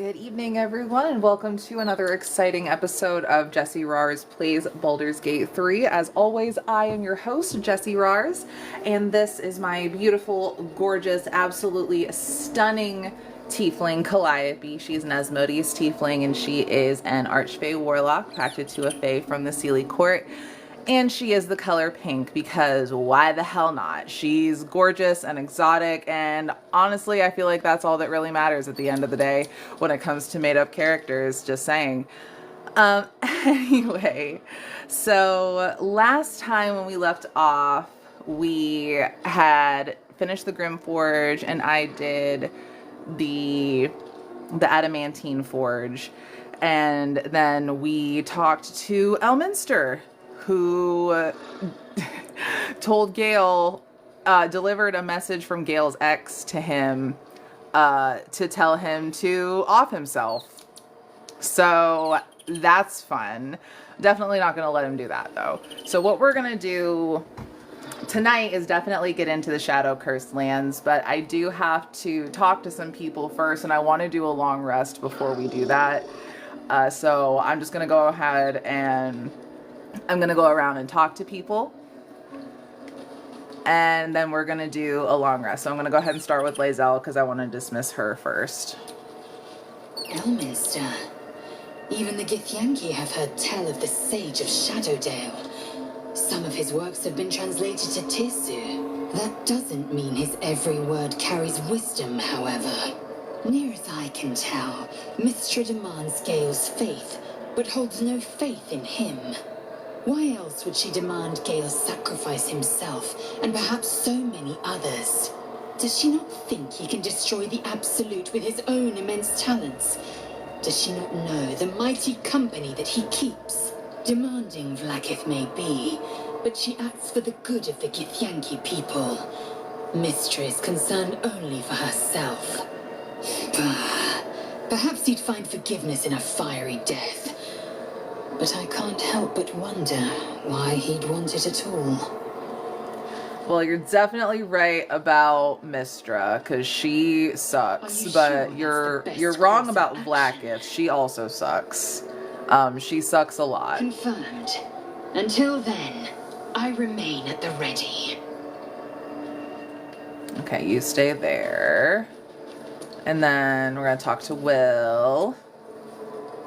Good evening, everyone, and welcome to another exciting episode of Jessirawwrrs Plays Baldur's Gate 3. As always, I am your host, Jessirawwrrs, and this is my beautiful, gorgeous, absolutely stunning tiefling, Calliope. She's an Asmodeus tiefling, and she is an Archfey warlock, pacted to a Fey from the Sealy Court. And she is the color pink because why the hell not? She's gorgeous and exotic, and honestly, I feel like that's all that really matters at the end of the day when it comes to made-up characters, just saying. Anyway, so last time when we left off, we had finished the Grim Forge, and I did the Adamantine Forge, and then we talked to Elminster, who told Gale, delivered a message from Gale's ex to him to tell him to off himself. So that's fun. Definitely not going to let him do that, though. So what we're going to do tonight is definitely get into the Shadow Cursed lands, but I do have to talk to some people first, and I want to do a long rest before we do that. So I'm just going to go ahead and I'm going to go around and talk to people, and then we're going to do a long rest. So I'm going to go ahead and start with Lae'zel because I want to dismiss her first. Elminster. Even the Githyanki have heard tell of the Sage of Shadowdale. Some of his works have been translated to Tirsu. That doesn't mean his every word carries wisdom, however. Near as I can tell, Mystra demands Gale's faith, but holds no faith in him. Why else would she demand Gale sacrifice himself, and perhaps so many others? Does she not think he can destroy the Absolute with his own immense talents? Does she not know the mighty company that he keeps? Demanding Vlaakith may be, but she acts for the good of the Githyanki people. Mystra is concerned only for herself. Perhaps he'd find forgiveness in a fiery death. But I can't help but wonder why he'd want it at all. Well, you're definitely right about Mystra, because she sucks, but you're wrong about Vlaakith. She also sucks. She sucks a lot. Confirmed. Until then, I remain at the ready. Okay, you stay there. And then we're going to talk to Will.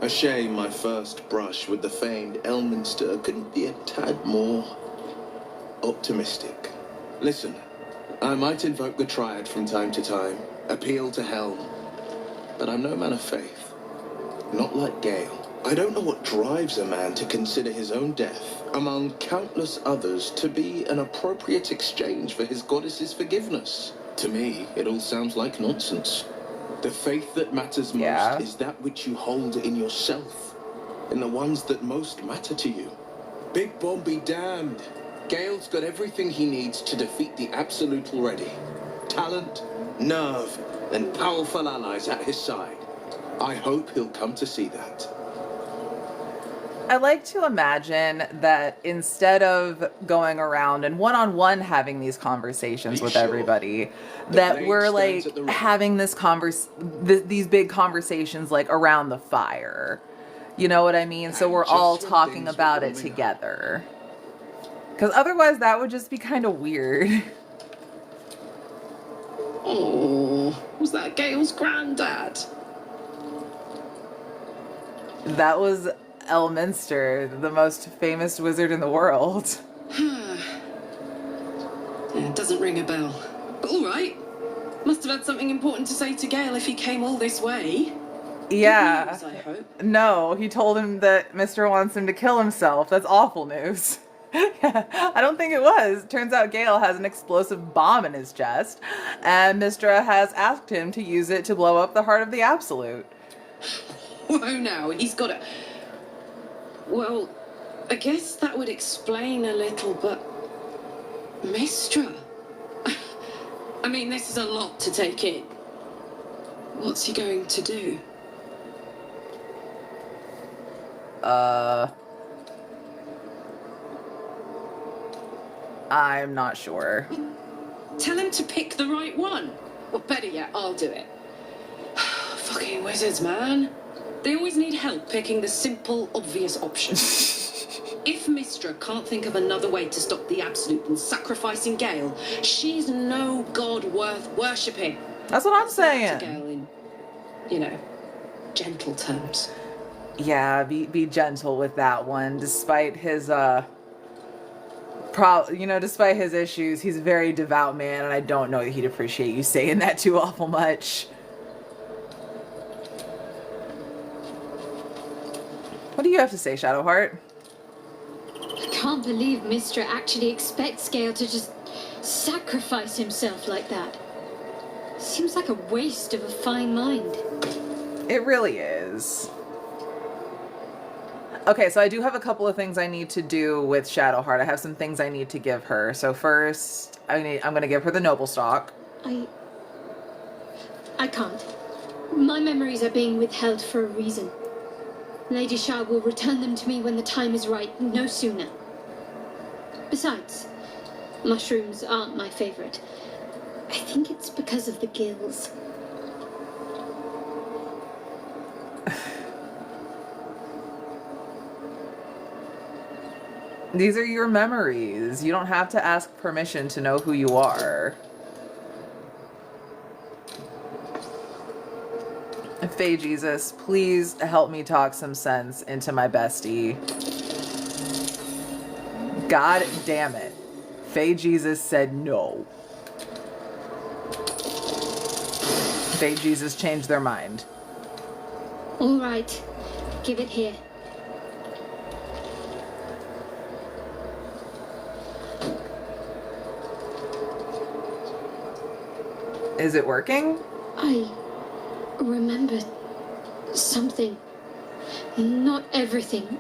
A shame my first brush with the famed Elminster couldn't be a tad more optimistic. Listen, I might invoke the Triad from time to time, appeal to Helm, but I'm no man of faith. Not like Gale. I don't know what drives a man to consider his own death, among countless others, to be an appropriate exchange for his goddess's forgiveness. To me, it all sounds like nonsense. The faith that matters most is that which you hold in yourself, in the ones that most matter to you. Big Bomb be damned. Gale's got everything he needs to defeat the Absolute already. Talent, nerve, and powerful allies at his side. I hope he'll come to see that. I like to imagine that instead of going around and one-on-one having these conversations with everybody, that we're like having this these big conversations like around the fire. You know what I mean? So we're all talking about it together. Because otherwise that would just be kind of weird. Oh, was that Gale's granddad? That was Elminster, the most famous wizard in the world. Yeah, it doesn't ring a bell. But all right. Must have had something important to say to Gale if he came all this way. Yeah. Good news, I hope. No, he told him that Mr. wants him to kill himself. That's awful news. Yeah, I don't think it was. Turns out Gale has an explosive bomb in his chest, and Mystra has asked him to use it to blow up the heart of the Absolute. Whoa now, he's got a... Well, I guess that would explain a little, but... Mystra? I mean, this is a lot to take in. What's he going to do? I'm not sure. Tell him to pick the right one. Or better yet, I'll do it. Fucking wizards, man. They always need help picking the simple, obvious option. If Mystra can't think of another way to stop the Absolute than sacrificing Gale, she's no god worth worshipping. That's what I'm To saying. Gale in, you know, gentle terms. Yeah, be gentle with that one. Despite his despite his issues, he's a very devout man, and I don't know that he'd appreciate you saying that too awful much. What do you have to say, Shadowheart? I can't believe Mystra actually expects Gale to just sacrifice himself like that. Seems like a waste of a fine mind. It really is. Okay, so I do have a couple of things I need to do with Shadowheart. I have some things I need to give her. So first, I'm going to give her the Noble Stock. I can't. My memories are being withheld for a reason. Lady Shah will return them to me when the time is right, no sooner. Besides, mushrooms aren't my favorite. I think it's because of the gills. These are your memories. You don't have to ask permission to know who you are. Faye Jesus, please help me talk some sense into my bestie. God damn it. Faye Jesus said no. Faye Jesus changed their mind. All right, give it here. Is it working? I remember something. Not everything.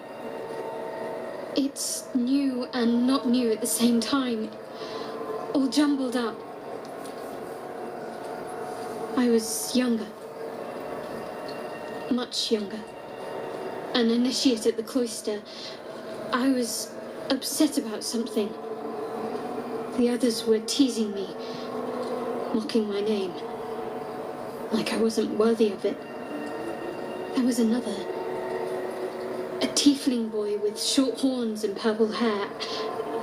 It's new and not new at the same time. All jumbled up. I was younger. Much younger. An initiate at the cloister. I was upset about something. The others were teasing me, mocking my name. Like I wasn't worthy of it. There was another. A tiefling boy with short horns and purple hair.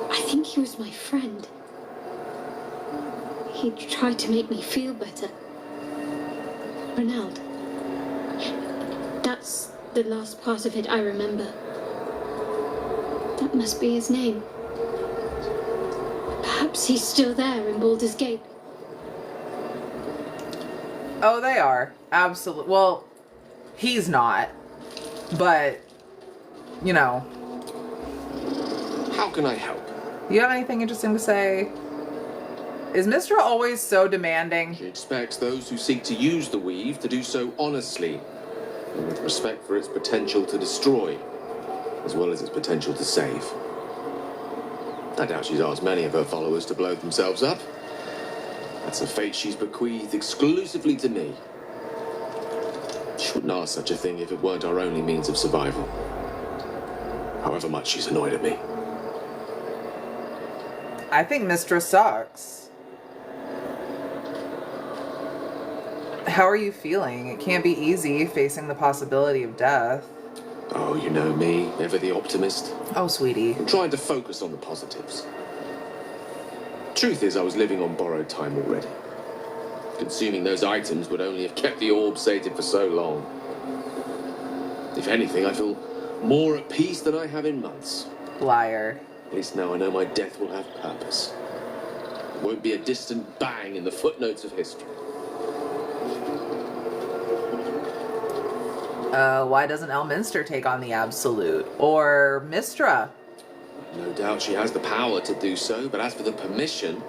I think he was my friend. He tried to make me feel better. Ronald. That's the last part of it I remember. That must be his name. Perhaps he's still there in Baldur's Gate. Oh, they are. Absolutely. Well, he's not. But, you know. How can I help? You have anything interesting to say? Is Mystra always so demanding? She expects those who seek to use the weave to do so honestly, and with respect for its potential to destroy, as well as its potential to save. I doubt she's asked many of her followers to blow themselves up. That's a fate she's bequeathed exclusively to me. She wouldn't ask such a thing if it weren't our only means of survival. However much she's annoyed at me. I think Mystra sucks. How are you feeling? It can't be easy facing the possibility of death. Oh, you know me, ever the optimist. Oh, sweetie. I'm trying to focus on the positives. Truth is, I was living on borrowed time already. Consuming those items would only have kept the orb sated for so long. If anything, I feel more at peace than I have in months. Liar. At least now I know my death will have purpose. It won't be a distant bang in the footnotes of history. Why doesn't Elminster take on the Absolute? Or Mystra? No doubt she has the power to do so, but as for the permission,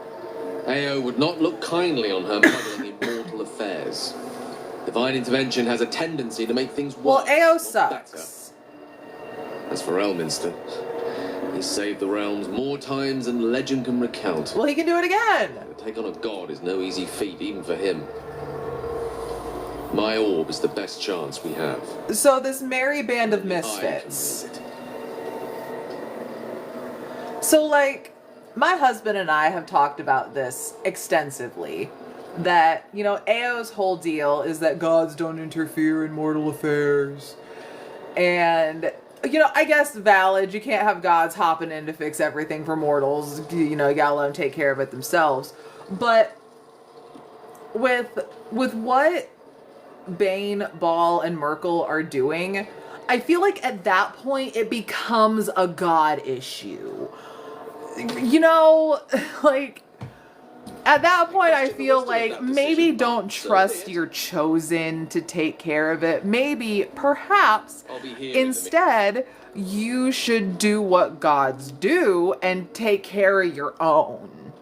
Ao would not look kindly on her meddling in mortal affairs. Divine intervention has a tendency to make things Well, worse, Ao not sucks. better. As for Elminster, he's saved the realms more times than legend can recount. Well, he can do it again. To take on a god is no easy feat, even for him. My orb is the best chance we have. So this merry band of Only I can misfits. wield it. So, like, my husband and I have talked about this extensively. that, you know, Ao's whole deal is that gods don't interfere in mortal affairs. And, you know, I guess valid. You can't have gods hopping in to fix everything for mortals. You know, you gotta let them take care of it themselves. But with what Bane, Ball, and Merkel are doing, I feel like at that point it becomes a god issue. You know, like, at that point I feel like maybe don't trust your chosen to take care of it. Maybe, perhaps, instead, you should do what gods do and take care of your own.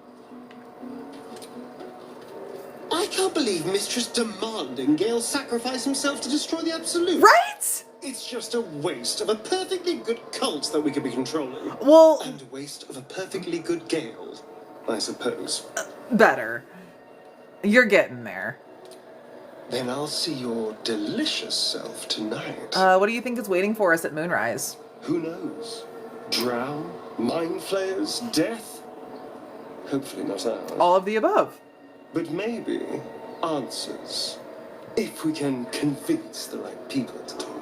I can't believe Mistress demanding Gale sacrifice himself to destroy the Absolute. Right? It's just a waste of a perfectly good cult that we could be controlling. Well, and a waste of a perfectly good Gale, I suppose. Better. You're getting there. Then I'll see your delicious self tonight. What do you think is waiting for us at Moonrise? Who knows? Drown? Mind flayers? Death? Hopefully not ours. All of the above. But maybe answers. If we can convince the right people to talk.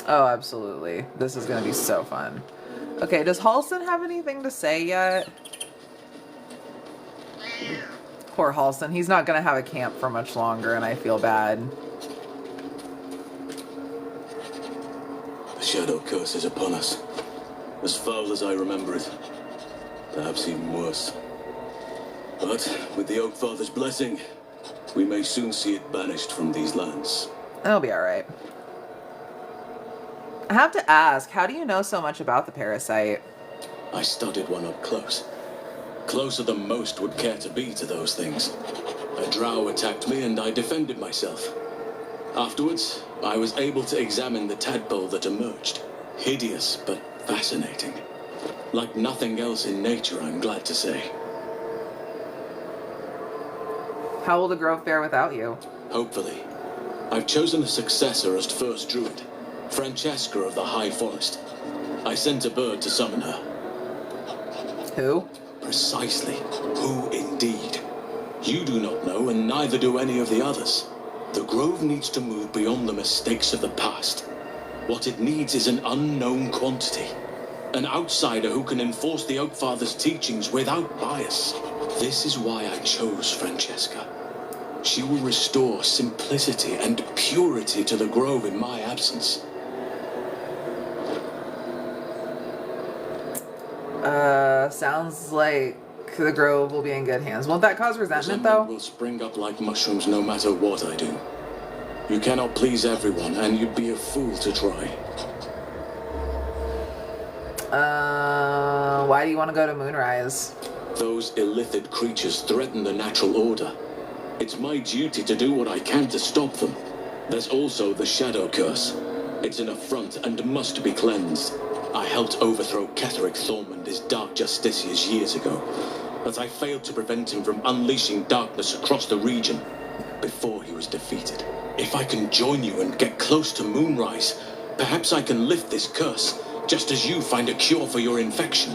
Oh, absolutely. This is going to be so fun. Okay, does Halston have anything to say yet? Poor Halston. He's not going to have a camp for much longer, and I feel bad. The shadow curse is upon us. As foul as I remember it. Perhaps even worse. But with the Oak Father's blessing, we may soon see it banished from these lands. It'll be alright. I have to ask, how do you know so much about the parasite? I studied one up close. Closer than most would care to be to those things. A drow attacked me and I defended myself. Afterwards, I was able to examine the tadpole that emerged. Hideous, but fascinating. Like nothing else in nature, I'm glad to say. How will the grove fare without you? Hopefully. I've chosen a successor as first druid, Francesca of the High Forest. I sent a bird to summon her. Who? Precisely. Who indeed? You do not know, and neither do any of the others. The grove needs to move beyond the mistakes of the past. What it needs is an unknown quantity. An outsider who can enforce the Oak Father's teachings without bias. This is why I chose Francesca. She will restore simplicity and purity to the grove in my absence. Sounds like the grove will be in good hands. Won't that cause resentment, though? Will spring up like mushrooms no matter what I do. You cannot please everyone, and you'd be a fool to try. Why do you want to go to Moonrise? Those illithid creatures threaten the natural order. It's my duty to do what I can to stop them. There's also the shadow curse. It's an affront and must be cleansed. I helped overthrow Ketheric Thormund, his dark justiciars, years ago, but I failed to prevent him from unleashing darkness across the region before he was defeated. If I can join you and get close to Moonrise, perhaps I can lift this curse, just as you find a cure for your infection.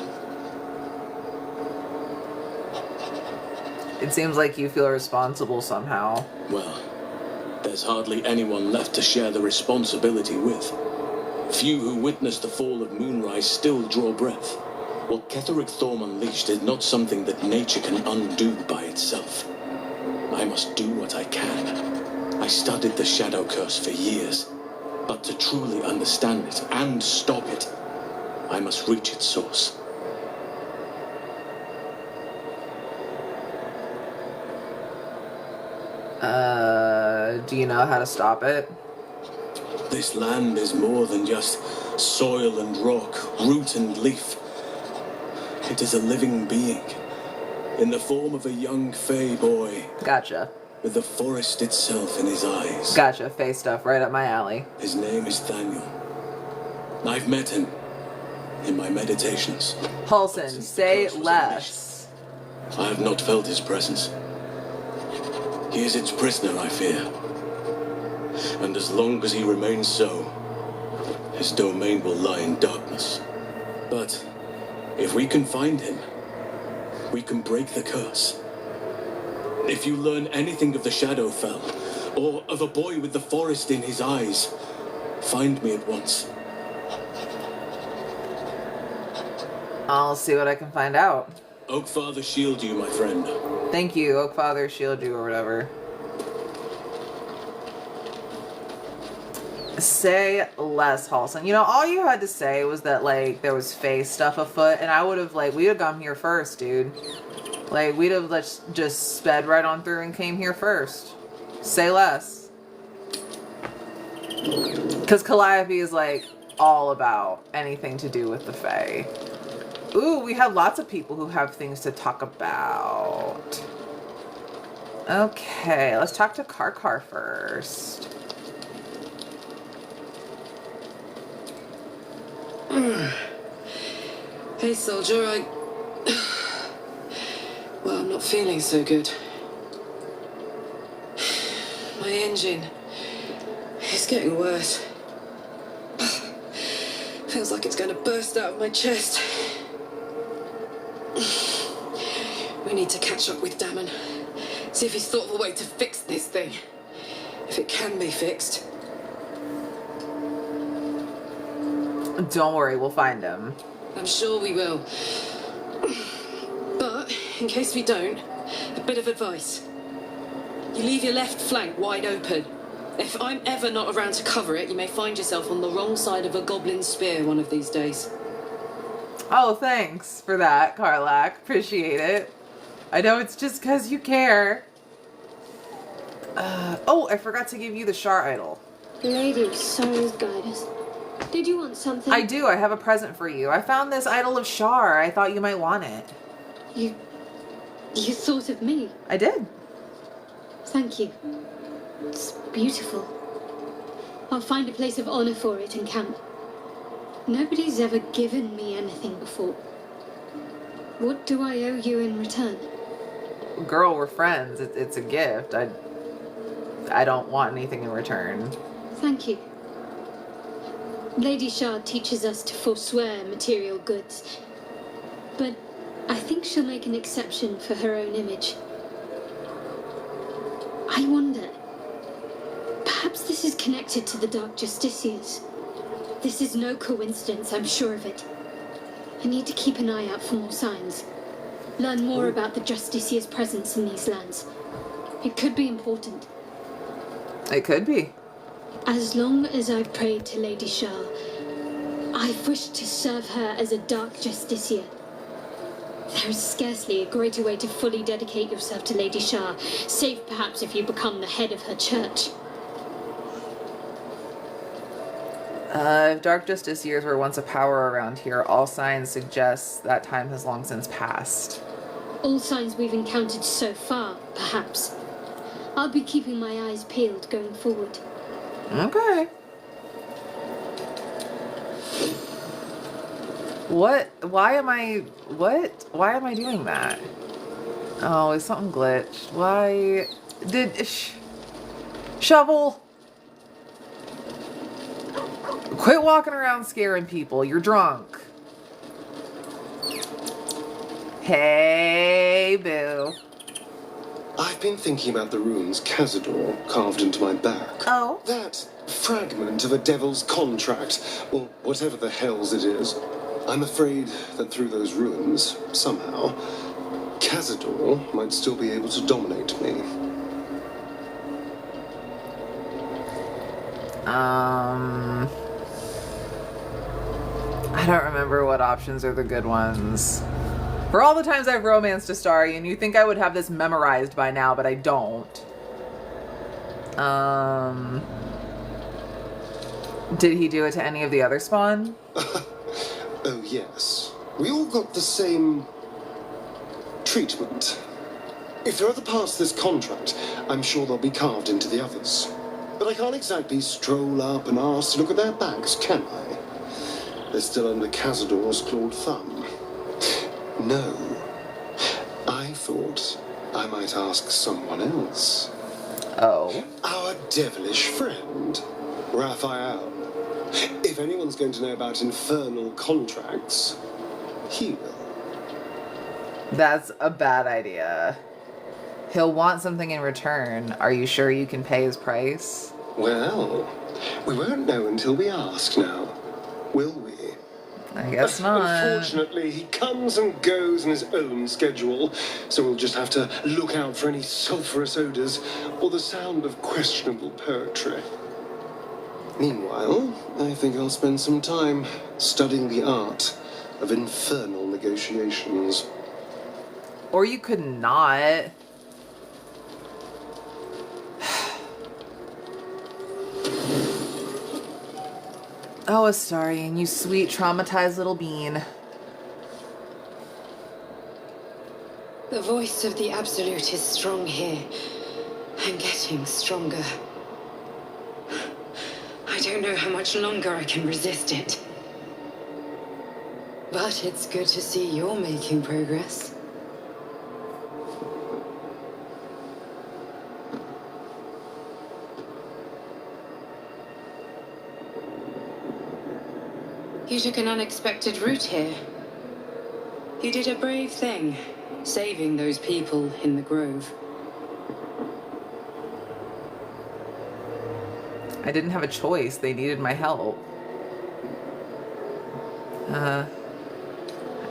It seems like you feel responsible somehow. Well, there's hardly anyone left to share the responsibility with. Few who witnessed the fall of Moonrise still draw breath. What Ketheric Thorm unleashed is not something that nature can undo by itself. I must do what I can. I studied the Shadow Curse for years, but to truly understand it and stop it, I must reach its source. Do you know how to stop it? This land is more than just soil and rock, root and leaf. It is a living being, in the form of a young fey boy. Gotcha. With the forest itself in his eyes. Gotcha, fey stuff right up my alley. His name is Thaniel. I've met him in my meditations. Halston, say less. I have not felt his presence. He is its prisoner, I fear. And as long as he remains so, his domain will lie in darkness. But if we can find him, we can break the curse. If you learn anything of the Shadowfell, or of a boy with the forest in his eyes, find me at once. I'll see what I can find out. Oakfather shield you, my friend. Thank you, Oakfather shield you or whatever. Say less, Halson. You know, all you had to say was that, like, there was face stuff afoot, and I would have, like, we'd have come here first, dude. Like, we'd have just sped right on through and came here first. Say less. Because Calliope is, like, all about anything to do with the Fae. Ooh, we have lots of people who have things to talk about. Okay, let's talk to Karkar first. Hey, soldier, well, I'm not feeling so good. My engine is getting worse. Feels like it's going to burst out of my chest. We need to catch up with Damon. See if he's thought of a way to fix this thing. If it can be fixed. Don't worry, we'll find him. I'm sure we will. But, in case we don't, a bit of advice. You leave your left flank wide open. If I'm ever not around to cover it, you may find yourself on the wrong side of a goblin spear one of these days. Oh, thanks for that, Karlak. Appreciate it. I know it's just because you care. Oh, I forgot to give you the Shar idol. Lady of Sorrows, guide us. Did you want something? I do. I have a present for you. I found this idol of Shar. I thought you might want it. You thought of me? I did. Thank you. It's beautiful. I'll find a place of honor for it and camp. Nobody's ever given me anything before. What do I owe you in return? Girl, we're friends. It's a gift. I don't want anything in return. Thank you. Lady Shard teaches us to forswear material goods, but I think she'll make an exception for her own image. I wonder, perhaps this is connected to the Dark Justiciars. This is no coincidence, I'm sure of it. I need to keep an eye out for more signs. Learn more about the Justiciars' presence in these lands. It could be important. It could be. As long as I've prayed to Lady Shar, I've wished to serve her as a Dark Justiciar. There is scarcely a greater way to fully dedicate yourself to Lady Shar, save perhaps if you become the head of her church. If Dark Justiciars were once a power around here, all signs suggest that time has long since passed. All signs we've encountered so far, perhaps. I'll be keeping my eyes peeled going forward. Okay. What? Why am I doing that? Oh, is something glitched? Why did... Shovel! Quit walking around scaring people. You're drunk. Hey, boo. I've been thinking about the runes Cazador carved into my back. Oh? That fragment of a devil's contract, or whatever the hells it is. I'm afraid that through those runes, somehow, Cazador might still be able to dominate me. I don't remember what options are the good ones. For all the times I've romanced Astarion, you think I would have this memorized by now, but I don't. Did he do it to any of the other spawn? Oh, yes. We all got the same treatment. If there are other parts of this contract, I'm sure they'll be carved into the others. But I can't exactly stroll up and ask to look at their backs, can I? They're still under Cazador's clawed thumb. No. I thought I might ask someone else. Oh. Our devilish friend, Raphael. If anyone's going to know about infernal contracts, he will. That's a bad idea. He'll want something in return. Are you sure you can pay his price? Well, we won't know until we ask now, will we? I guess not. Unfortunately, he comes and goes in his own schedule, so we'll just have to look out for any sulphurous odors or the sound of questionable poetry. Meanwhile, I think I'll spend some time studying the art of infernal negotiations. Or you could not. Oh, Astarion, you sweet, traumatized little bean. The voice of the Absolute is strong here, and getting stronger. I don't know how much longer I can resist it. But it's good to see you're making progress. You took an unexpected route here. You did a brave thing, saving those people in the grove. I didn't have a choice. They needed my help. I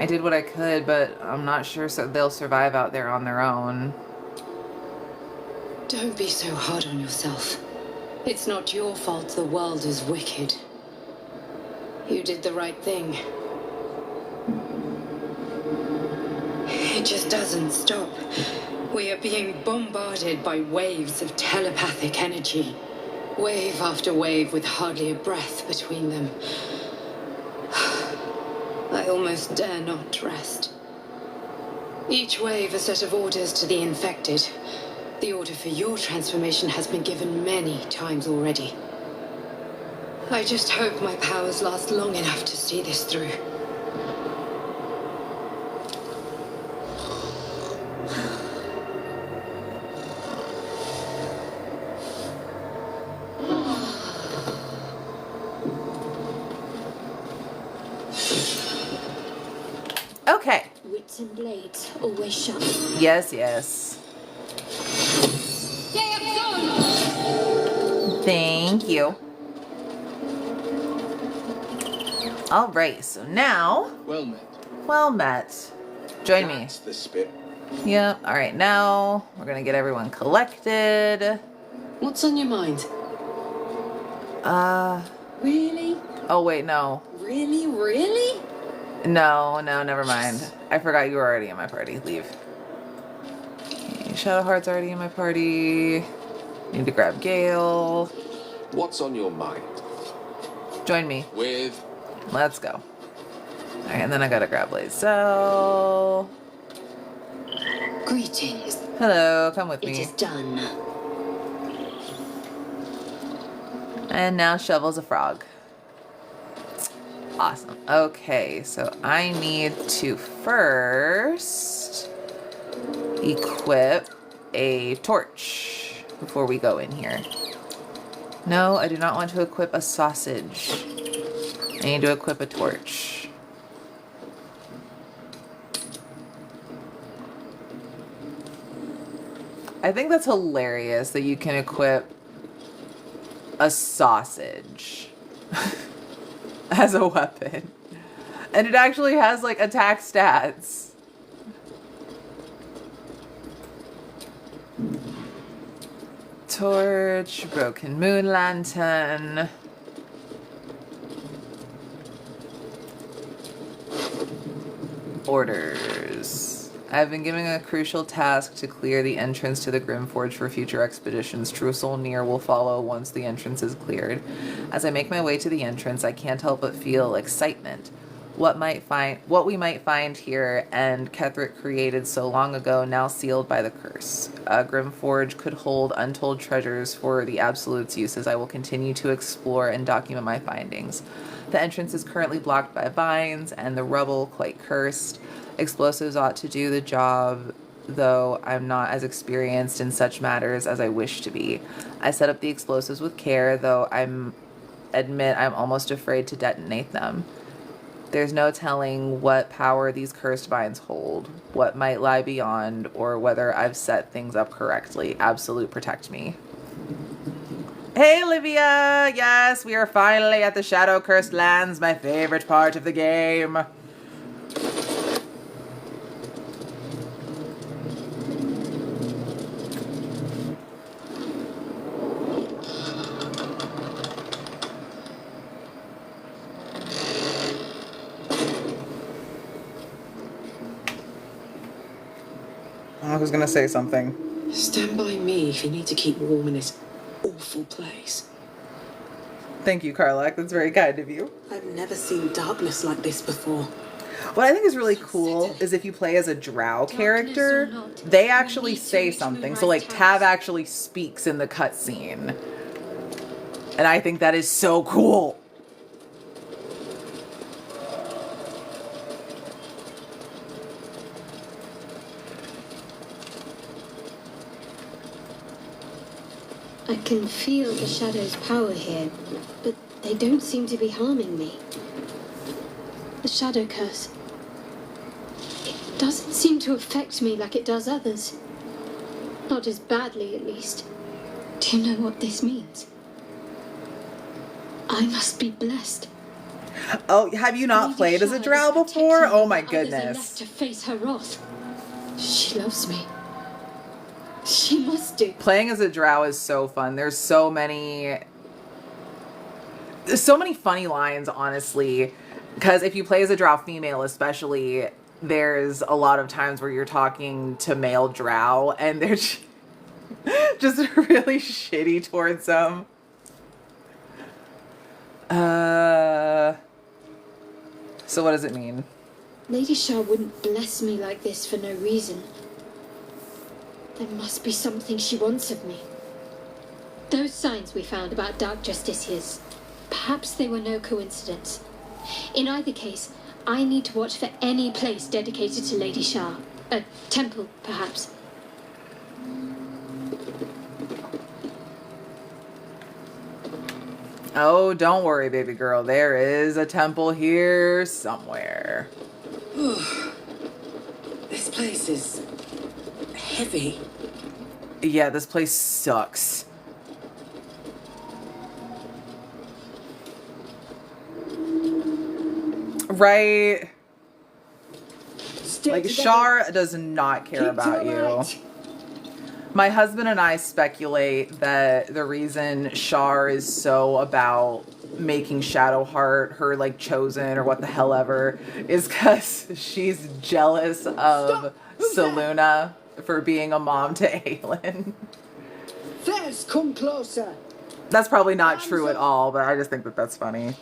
did what I could, but I'm not sure they'll survive out there on their own. Don't be so hard on yourself. It's not your fault the world is wicked. You did the right thing. It just doesn't stop. We are being bombarded by waves of telepathic energy. Wave after wave with hardly a breath between them. I almost dare not rest. Each wave a set of orders to the infected. The order for your transformation has been given many times already. I just hope my powers last long enough to see this through. Okay. Wits and blades always sharp. Yes, yes. Thank you. All right, so now... Well met. Well met. Join me. That's the spit. Yep. All right, now we're going to get everyone collected. What's on your mind? Really? Oh, wait, no. Really? Really? No, never mind. I forgot you were already in my party. Leave. Okay, Shadowheart's already in my party. Need to grab Gale. What's on your mind? Join me. With Let's go. Alright, and then I gotta grab Lae'zel. Greetings. Hello, come with It me. is done. And now Shovel's a frog. Awesome. Okay, so I need to first equip a torch before we go in here. No, I do not want to equip a sausage. I need to equip a torch. I think that's hilarious that you can equip a sausage as a weapon. And it actually has like attack stats. Torch, broken moon lantern. Orders. I have been given a crucial task to clear the entrance to the Grimforge for future expeditions. True Solnir will follow once the entrance is cleared. As I make my way to the entrance, I can't help but feel excitement. What we might find here, and Ketheric created so long ago, now sealed by the curse. Grimforge could hold untold treasures for the Absolute's use as I will continue to explore and document my findings. The entrance is currently blocked by vines and the rubble quite cursed. Explosives ought to do the job, though I'm not as experienced in such matters as I wish to be. I set up the explosives with care, though admit I'm almost afraid to detonate them. There's no telling what power these cursed vines hold, what might lie beyond, or whether I've set things up correctly. Absolute protect me. Hey, Olivia! Yes, we are finally at the Shadow-Cursed Lands, my favorite part of the game. I was gonna say something. Stand by me if you need to keep warm in this awful place. Thank you, Karlak. That's very kind of you. I've never seen darkness like this before. What I think is really cool is if you play as a drow character, they actually say something. So, like, Tav actually speaks in the cutscene. And I think that is so cool. I can feel the shadow's power here, but they don't seem to be harming me. The shadow curse. It doesn't seem to affect me like it does others. Not as badly, at least. Do you know what this means? I must be blessed. Oh, have you not played as a drow before? Oh my Others are goodness. left to face her wrath. She loves me. She must do. Playing as a drow is so fun. There's so many funny lines, honestly. Because if you play as a drow female especially, there's a lot of times where you're talking to male drow and they're just really shitty towards them. So what does it mean? Lady Shah wouldn't bless me like this for no reason. There must be something she wants of me. Those signs we found about Dark Justiciars, perhaps they were no coincidence. In either case, I need to watch for any place dedicated to Lady Shah. A temple, perhaps. Oh, don't worry, baby girl. There is a temple here somewhere. This place is heavy. Yeah, this place sucks. Right? Like, Shar does not care about you. My husband and I speculate that the reason Shar is so about making Shadowheart her, like, chosen or what the hell ever is because she's jealous of Selûne for being a mom to Aelin. There's come closer. That's probably not true at all, but I just think that that's funny.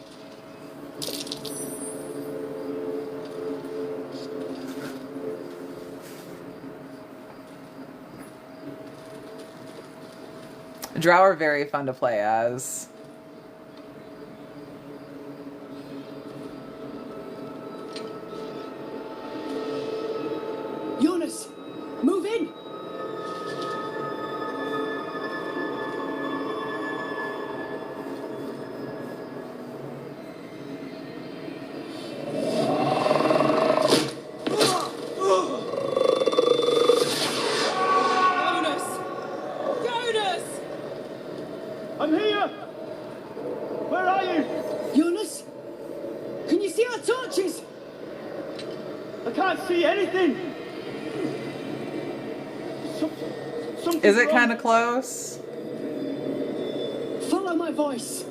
Drow are very fun to play as. Jonas, move in. I'm here! Where are you? Jonas, can you see our torches? I can't see anything! Is it kind of close? Follow my voice.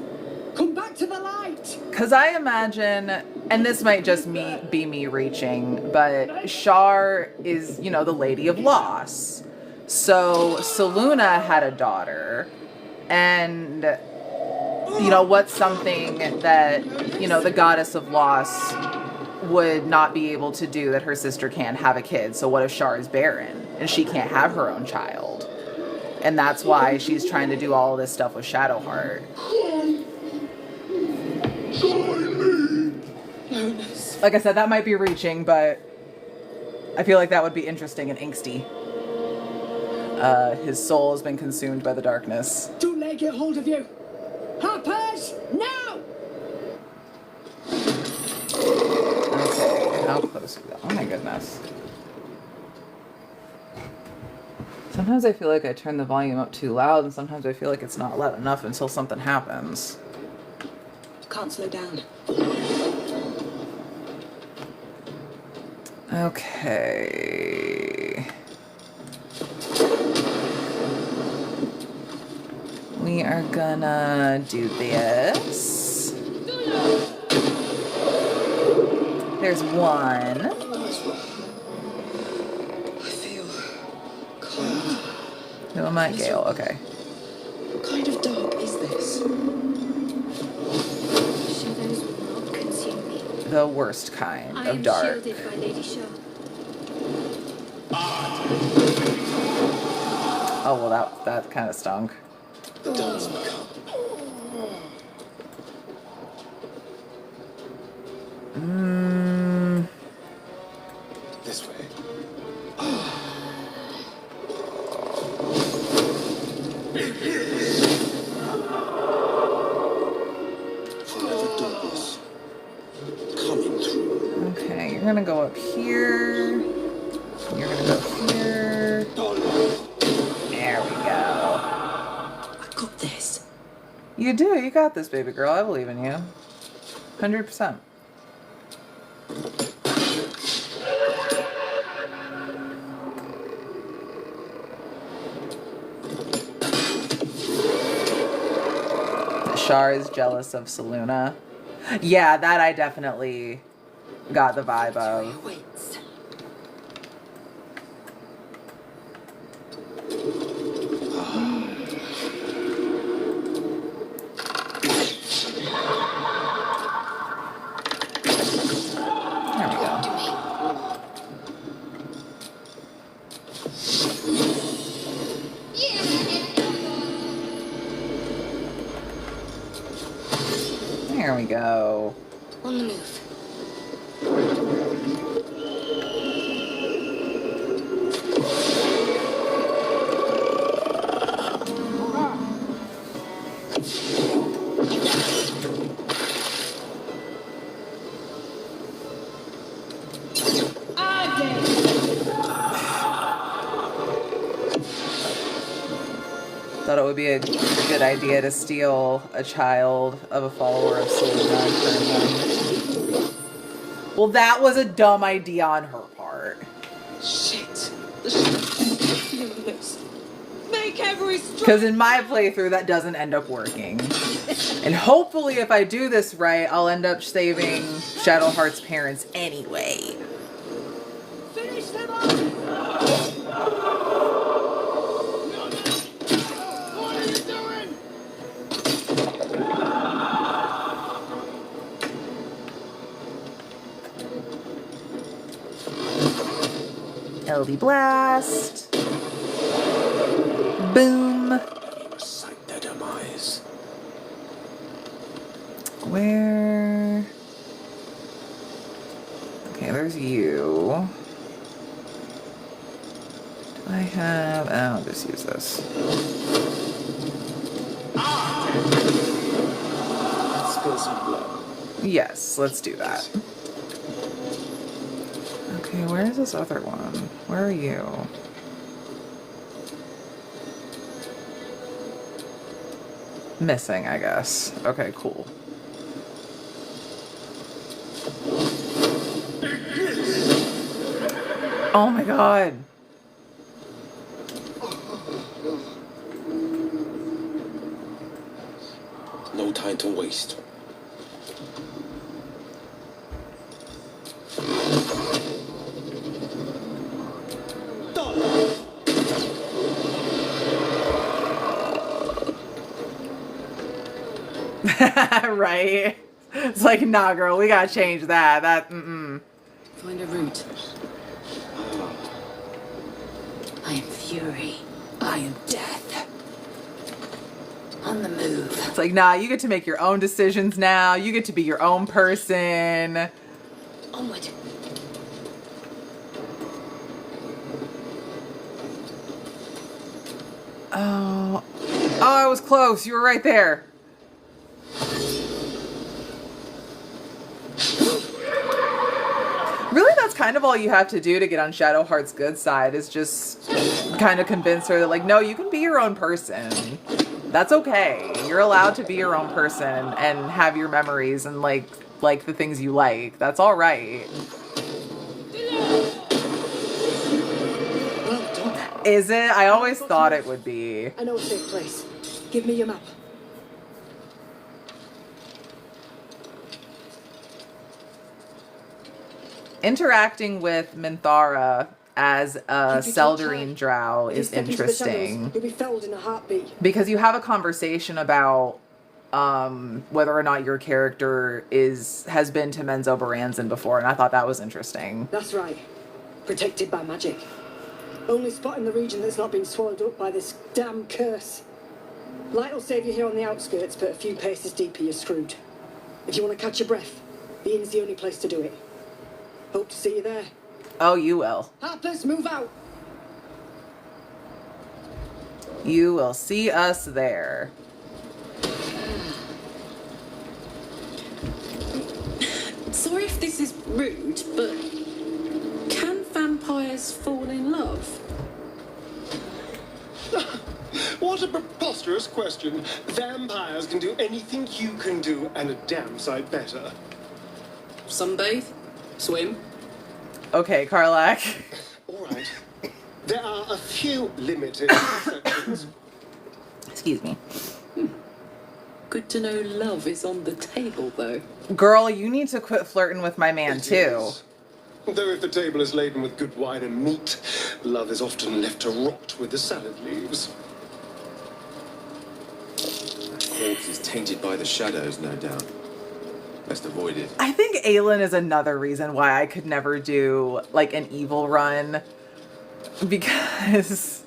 Come back to the light. Because I imagine, and this might just be me reaching, but Shar is, you know, the Lady of Loss. So Selûne had a daughter. And, you know, what's something that, you know, the goddess of loss would not be able to do that her sister can't have a kid? So what if Shar is barren and she can't have her own child? And that's why she's trying to do all of this stuff with Shadowheart. Like I said, that might be reaching, but I feel like that would be interesting and angsty. His soul has been consumed by the darkness. Don't let it get hold of you. Harpers, now! close. Oh my goodness. Sometimes I feel like I turn the volume up too loud, and sometimes I feel like it's not loud enough until something happens. Can't slow down. Okay. We are gonna do this. There's one. I feel cold. Who am I? Gale. Okay. What kind of dark is this? Shadows will not consume me. The worst kind I of am dark. shielded by Lady Shaw. Oh well, that kind of stunk. The dance macabre. This way. Forever Douglas. Coming through. Okay, you're gonna go up here. You're gonna go here. There we go. I got this. You do. You got this, baby girl. I believe in you. 100%. Shar is jealous of Saluna. Yeah, that I definitely got the vibe of. Waits. There we go. There we go. On the move. Thought it would be a good idea to steal a child of a follower of Selena and turn them. Well, that was a dumb idea on her part. Shit. The shadows. Make every strike. Because in my playthrough, that doesn't end up working. And hopefully, if I do this right, I'll end up saving Shadowheart's parents anyway. Finish them off! What are you doing? LD Blast. Boom. Sight their demise. Where? Okay, there's you. Do I have... I'll just use this. Let's spill some blood. Yes, let's do that. Okay, where is this other one? Where are you? Missing, I guess. Okay, cool. Oh my god. No time to waste. Right? It's like, nah, girl, we gotta change that. Find a route. I am fury. I am death. On the move. It's like, nah, you get to make your own decisions now. You get to be your own person. Onward. Oh, I was close. You were right there. Really, that's kind kind of all you have to do to get on Shadowheart's good side is just kind of convince her that, like, no, you can be your own person. That's okay. You're allowed to be your own person and have your memories and like the things you like. That's all right. Well done. Is it? I always thought it would be. I know a safe place. Give me your map. Interacting with Minthara as a Keep your Seldarine drow If you is step into the shadows, interesting You'll be felled in a heartbeat. because you have a conversation about whether or not your character has been to Menzo Baranzan before, and I thought that was interesting. That's right. Protected by magic. Only spot in the region that's not been swallowed up by this damn curse. Light will save you here on the outskirts, but a few paces deeper you're screwed. If you want to catch your breath, the inn's the only place to do it. Hope to see you there. Oh, you will. Harpers, move out! You will see us there. Sorry if this is rude, but can vampires fall in love? What a preposterous question. Vampires can do anything you can do, and a damn sight better. Sunbathe? Swim? Okay, Karlak. All right. There are a few limited exceptions. Excuse me. Good to know love is on the table, though. Girl, you need to quit flirting with my man, It too. is. Though if the table is laden with good wine and meat, love is often left to rot with the salad leaves. That corpse is tainted by the shadows, no doubt. Best avoid it. I think Aelin is another reason why I could never do, like, an evil run. Because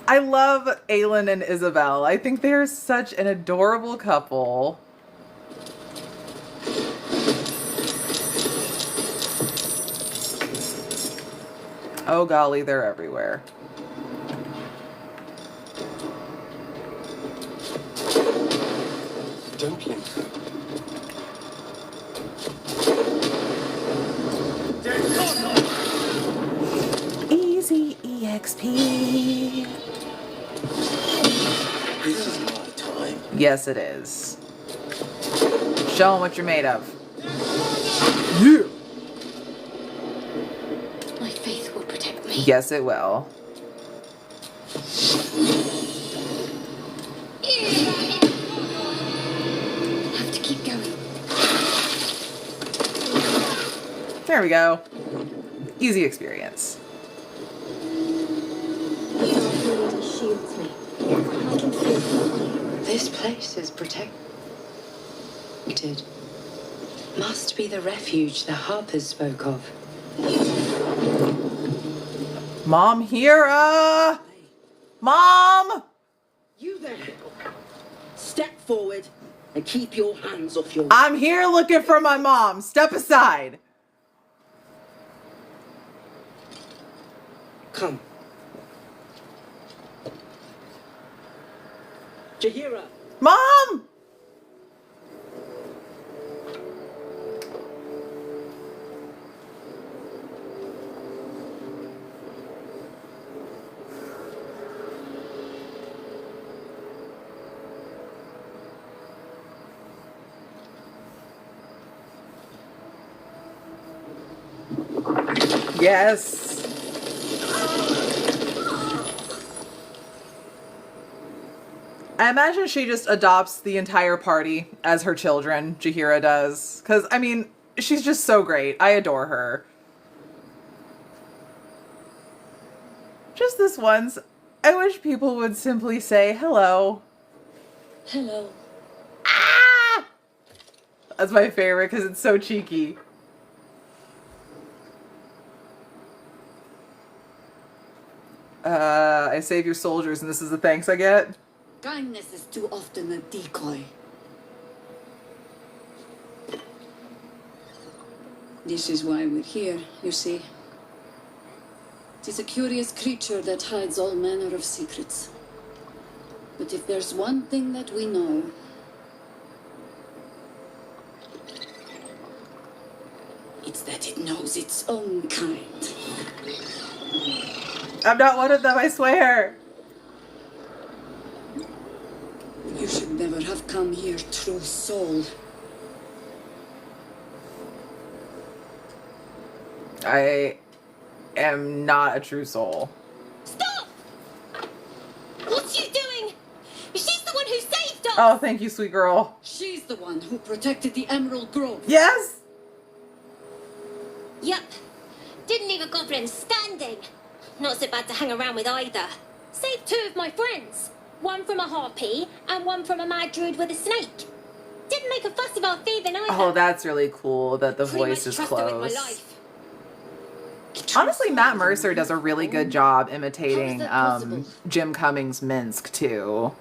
I love Aelin and Isabel. I think they're such an adorable couple. Oh golly, they're everywhere. Dumpling. Easy EXP. This is my time. Yes, it is. Show 'em what you're made of. Yeah. My faith will protect me. Yes, it will. Have to keep going. There we go. Easy experience. It shields me. I can feel it. This place is protected. Must be the refuge the Harpers spoke of. Mom, Hira! Mom! You there! Step forward and keep your hands off your... I'm here looking for my mom. Step aside. Come. Jahira! Mom! Yes. I imagine she just adopts the entire party as her children, Jahira does. Because, I mean, she's just so great. I adore her. Just this once, I wish people would simply say hello. Hello. Ah! That's my favorite because it's so cheeky. I save your soldiers and this is the thanks I get? Kindness is too often a decoy. This is why we're here, you see. It is a curious creature that hides all manner of secrets. But if there's one thing that we know, it's that it knows its own kind. I'm not one of them, I swear. You should never have come here, true soul. I am not a true soul. Stop! What's you doing? She's the one who saved us! Oh, thank you, sweet girl. She's the one who protected the Emerald Grove. Yes! Yep. Didn't leave a goblin standing. Not so bad to hang around with either. Saved 2 of my friends. One from a harpy and one from a mad druid with a snake. Didn't make a fuss about thieving either. Oh, that's really cool that the voice is Trust her with my close. life. Honestly, Matt Mercer does a really good job imitating Jim Cummings' Minsk, too.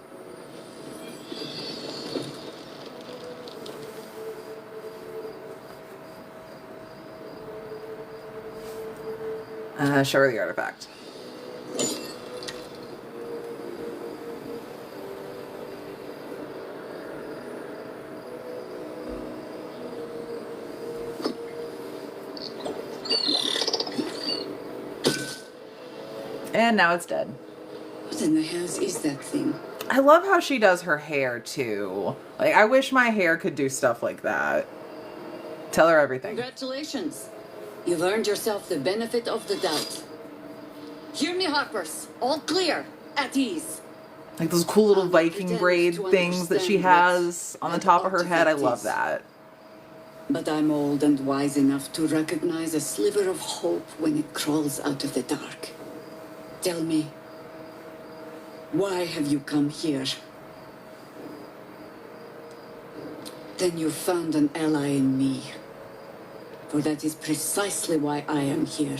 Show her the artifact. And now it's dead. What in the hell is that thing? I love how she does her hair, too. Like, I wish my hair could do stuff like that. Tell her everything. Congratulations. You've earned yourself the benefit of the doubt. Hear me, Harpers. All clear. At ease. Like those cool little Viking braid things that she has on the top of her head. I love that. But I'm old and wise enough to recognize a sliver of hope when it crawls out of the dark. Tell me, why have you come here? Then you found an ally in me. For that is precisely why I am here.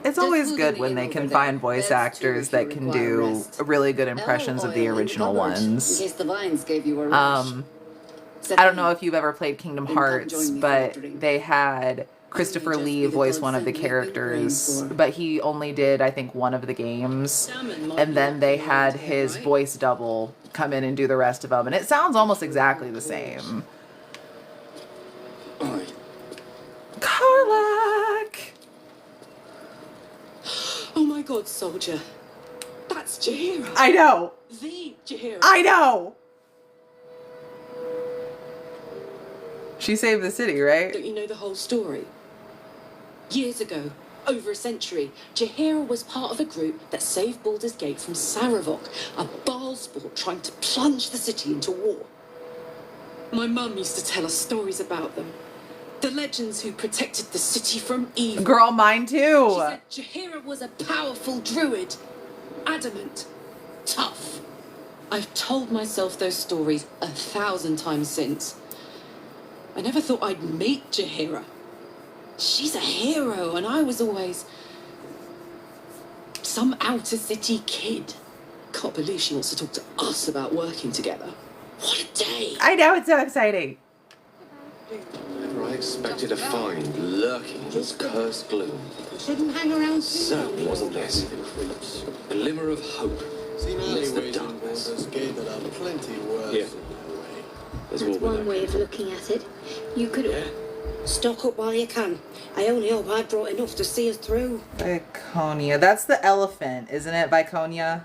It's always good when they can find voice actors that can do really good impressions of the original ones. In case the vines gave you a I don't know if you've ever played Kingdom Hearts, but they had Christopher Lee voice one of the characters, but he only did, I think, one of the games. And then they had his voice double come in and do the rest of them. And it sounds almost exactly the same. Karlach! Oh my god, soldier. That's Jaheira. I know. The Jaheira. I know. She saved the city, right? Don't you know the whole story? Years ago, over a century, Jaheira was part of a group that saved Baldur's Gate from Saravok, a Baalsport trying to plunge the city into war. My mum used to tell us stories about them. The legends who protected the city from evil. Girl, mine too. She said Jaheira was a powerful druid. Adamant. Tough. I've told myself those stories 1,000 times since. I never thought I'd meet Jaheira. She's a hero, and I was always some outer city kid. Can't believe she wants to talk to us about working together. What a day! I know, it's so exciting. Never I expected to find lurking in this cursed gloom. Shouldn't hang around. Certainly wasn't this. A glimmer of hope amidst the darkness. Yeah. There's That's more one way of looking at it. You could... Yeah. Stock up while you can. I only hope I brought enough to see us through. Viconia. That's the elephant, isn't it, Viconia?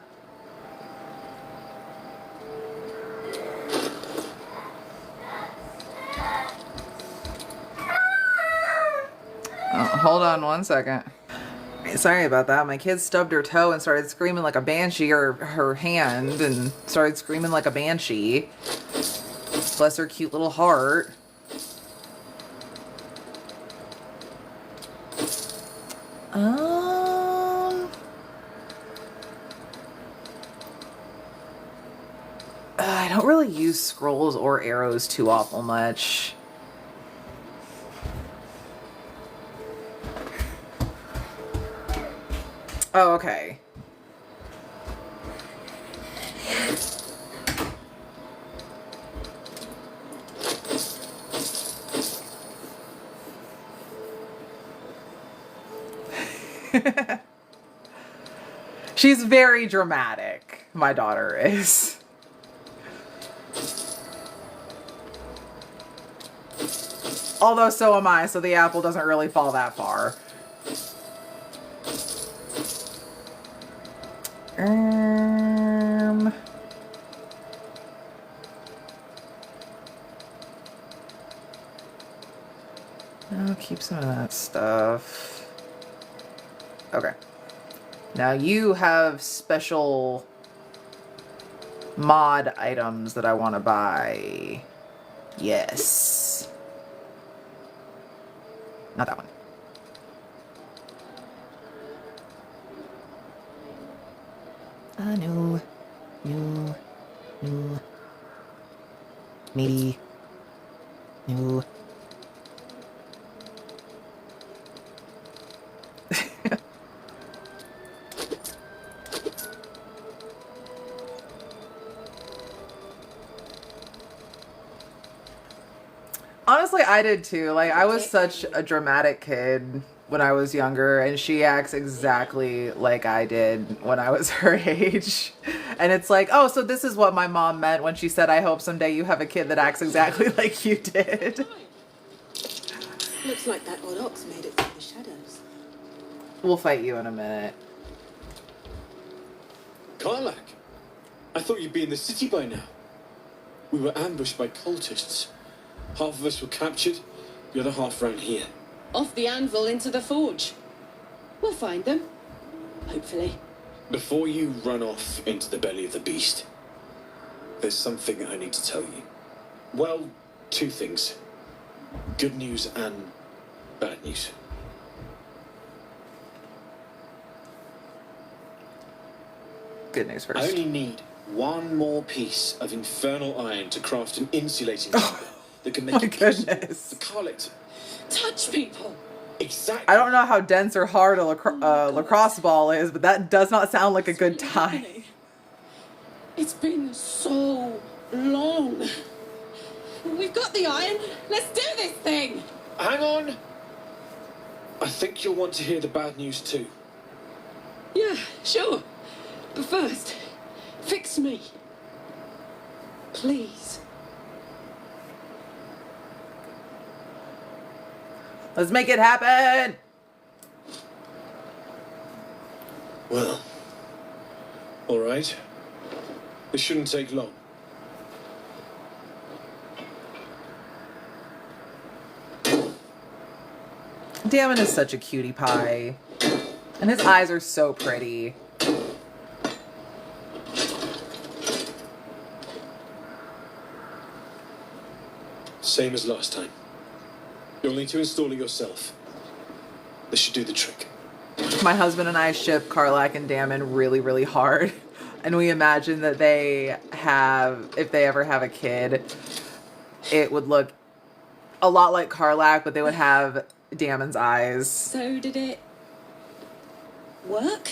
Oh, hold on one second. Sorry about that. My kid stubbed her toe and started screaming like a banshee, or her hand, and started screaming like a banshee. Bless her cute little heart. I don't really use scrolls or arrows too awful much. Oh, okay. She's very dramatic, my daughter is. Although so am I, so the apple doesn't really fall that far. I'll keep some of that stuff. Okay. Now you have special mod items that I want to buy. Yes. Not that one. No. No. No. Maybe. No. Honestly, I did too. Like, I was such a dramatic kid when I was younger, and she acts exactly like I did when I was her age. And it's like, oh, so this is what my mom meant when she said, I hope someday you have a kid that acts exactly like you did. Looks like that odd ox made it through the shadows. We'll fight you in a minute. Karlach, I thought you'd be in the city by now. We were ambushed by cultists. Half of us were captured, the other half ran here. Off the anvil into the forge. We'll find them. Hopefully. Before you run off into the belly of the beast, there's something I need to tell you. Well, two things. Good news and bad news. Good news first. I only need one more piece of infernal iron to craft an insulating chamber that can make it possible for Karlach to touch people. Exactly. I don't know how dense or hard a lacrosse ball is, but that does not sound like a good time. It's been so long. We've got the iron. Let's do this thing. Hang on. I think you'll want to hear the bad news too. Yeah, sure. But first, fix me. Please. Let's make it happen! Well, all right. This shouldn't take long. Damon is such a cutie pie. And his eyes are so pretty. Same as last time. You'll need to install it yourself. This should do the trick. My husband and I ship Karlach and Damon really, really hard. And we imagine that they have, if they ever have a kid, it would look a lot like Karlach, but they would have Damon's eyes. So did it work?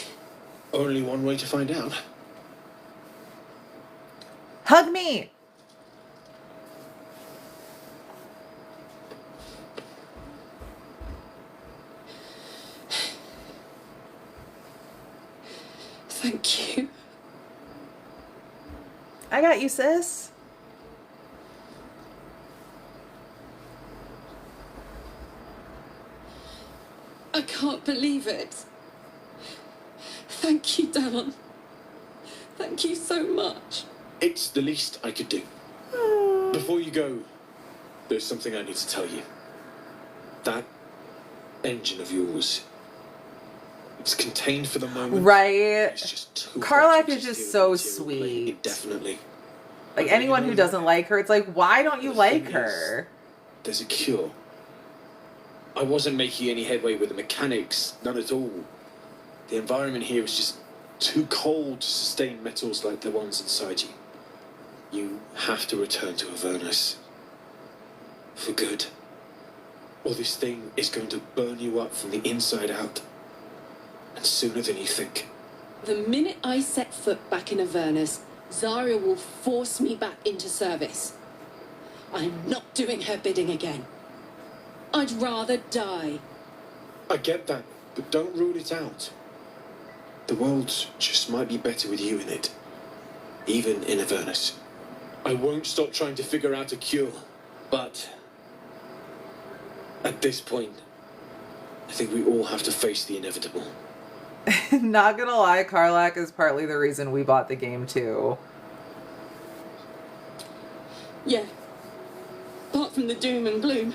Only one way to find out. Hug me! Thank you. I got you, sis. I can't believe it. Thank you, Damon. Thank you so much. It's the least I could do. Before you go, there's something I need to tell you. That engine of yours, it's contained for the moment. Right. Karlach Karlach is just so sweet. Indefinitely. Like, anyone who doesn't like her, it's like, why don't you like her? There's a cure. I wasn't making any headway with the mechanics, none at all. The environment here is just too cold to sustain metals like the ones inside you. You have to return to Avernus. For good. Or this thing is going to burn you up from the inside out. And sooner than you think. The minute I set foot back in Avernus, Zarya will force me back into service. I'm not doing her bidding again. I'd rather die. I get that, but don't rule it out. The world just might be better with you in it. Even in Avernus. I won't stop trying to figure out a cure, but At this point, I think we all have to face the inevitable. Not gonna lie, Karlach is partly the reason we bought the game too. Yeah. Apart from the doom and gloom,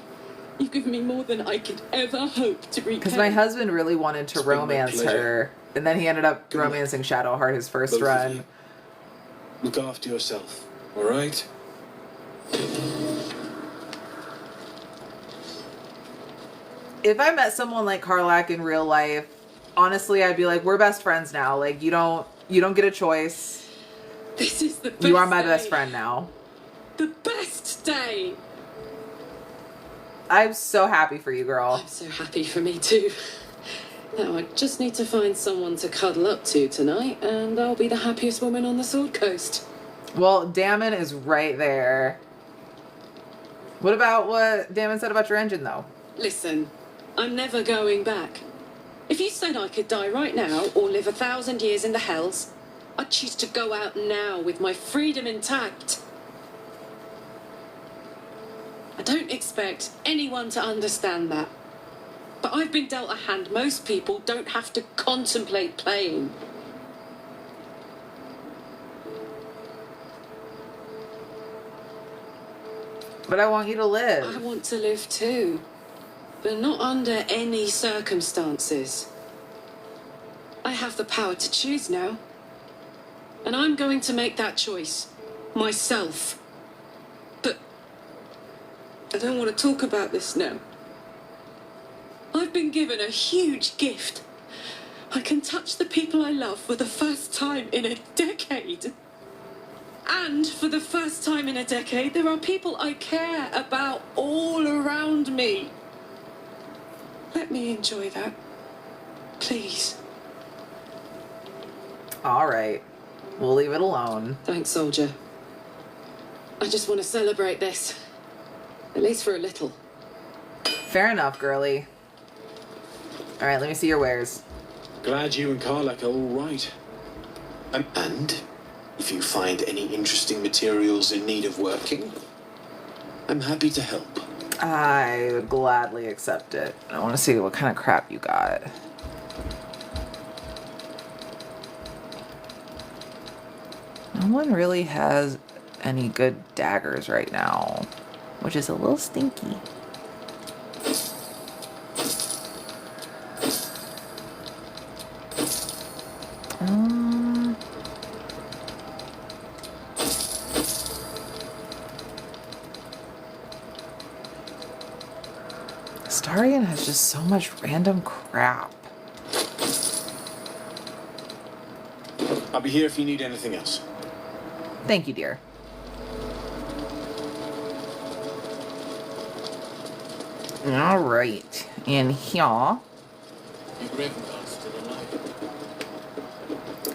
you've given me more than I could ever hope to repay. Because my husband really wanted to It's been my romance pleasure. her, and then he ended up romancing Shadowheart his first Both of run. you. Look after yourself, all right? If I met someone like Karlach in real life, honestly, I'd be like, we're best friends now. Like, you don't get a choice. This is the best You are my day. best friend now. The best day. I'm so happy for you, girl. I'm so happy for me too. Now I just need to find someone to cuddle up to tonight, and I'll be the happiest woman on the Sword Coast. Well, Damon is right there. What about what Damon said about your engine, though? Listen, I'm never going back. If you said I could die right now or live 1,000 years in the hells, I'd choose to go out now with my freedom intact. I don't expect anyone to understand that. But I've been dealt a hand most people don't have to contemplate playing. But I want you to live. I want to live too, but not under any circumstances. I have the power to choose now. And I'm going to make that choice. Myself. But I don't want to talk about this now. I've been given a huge gift. I can touch the people I love for the first time in a decade. And for the first time in a decade, there are people I care about all around me. Let me enjoy that. Please. All right. We'll leave it alone. Thanks, soldier. I just want to celebrate this. At least for a little. Fair enough, girly. All right, let me see your wares. Glad you and Karlach are all right. And if you find any interesting materials in need of working, I'm happy to help. I would gladly accept it. I want to see what kind of crap you got. No one really has any good daggers right now, which is a little stinky. Starian has just so much random crap. I'll be here if you need anything else. Thank you, dear. All right, and here.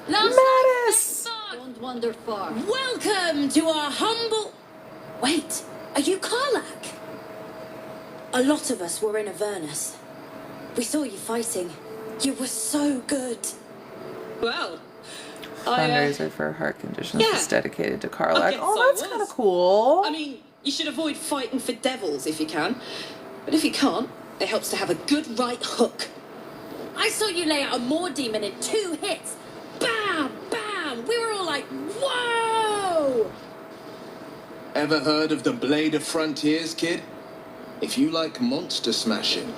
Mattis! Don't wander far. Welcome to our humble... Wait, are you Karlach? A lot of us were in Avernus. We saw you fighting. You were so good. Well, Fundraiser for heart conditions yeah. is dedicated to I Karlach. guess Oh, I that's was. kind of cool. I mean, you should avoid fighting for devils if you can. But if you can't, it helps to have a good right hook. I saw you lay out a Moor demon in 2 hits. Bam! Bam! We were all like, whoa! Ever heard of the Blade of Frontiers, kid? If you like monster smashing,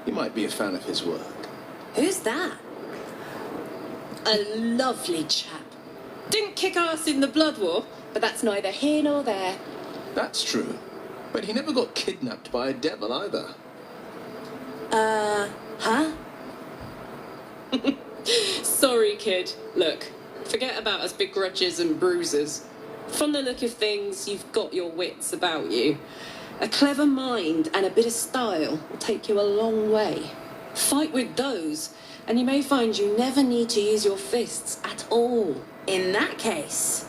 you might be a fan of his work. Who's that? A lovely chap. Didn't kick ass in the Blood War, but that's neither here nor there. That's true. But he never got kidnapped by a devil either. Huh? Sorry, kid. Look, forget about us begrudges and bruises. From the look of things, you've got your wits about you. A clever mind and a bit of style will take you a long way. Fight with those, and you may find you never need to use your fists at all. In that case,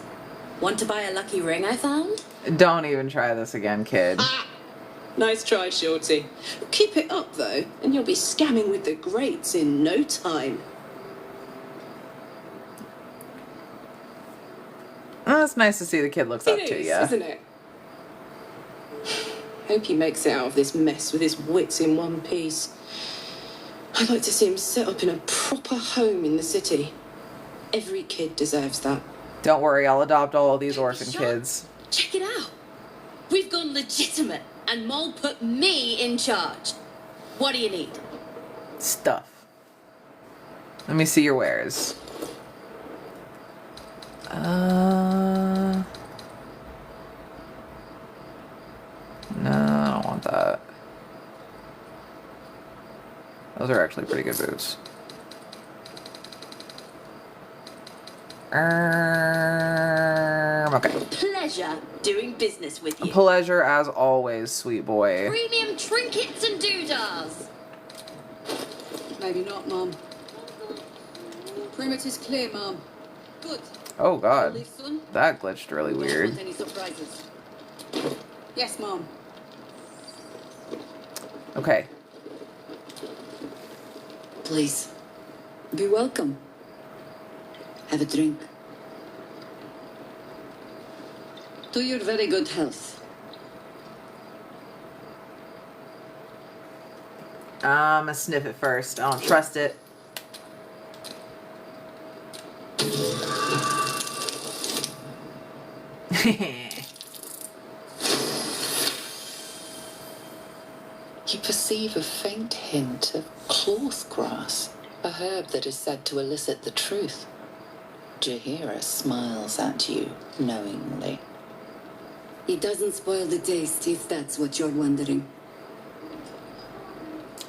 want to buy a lucky ring I found? Don't even try this again, kid. Nice try, Shorty. Keep it up, though, and you'll be scamming with the greats in no time. Oh, it's nice to see the kid looks up It to is, you. isn't it? Hope he makes it out of this mess with his wits in one piece. I'd like to see him set up in a proper home in the city. Every kid deserves that. Don't worry, I'll adopt all of these orphan kids. Check it out. We've gone legitimate, and Mole put me in charge. What do you need? Stuff. Let me see your wares. No, I don't want that. Those are actually pretty good boots. Okay. Pleasure doing business with you. Pleasure as always, sweet boy. Premium trinkets and doodahs. Maybe not, Mom. Perimeter's clear, Mom. Good. Oh god. Leave soon. That glitched really Don't weird. want any surprises. Yes, Mom. Okay. Please. Be welcome. Have a drink. To your very good health. I'm gonna sniff it first. I don't trust it. You perceive a faint hint of cloth grass, a herb that is said to elicit the truth. Jessirawwrrs smiles at you knowingly. It doesn't spoil the taste, if that's what you're wondering.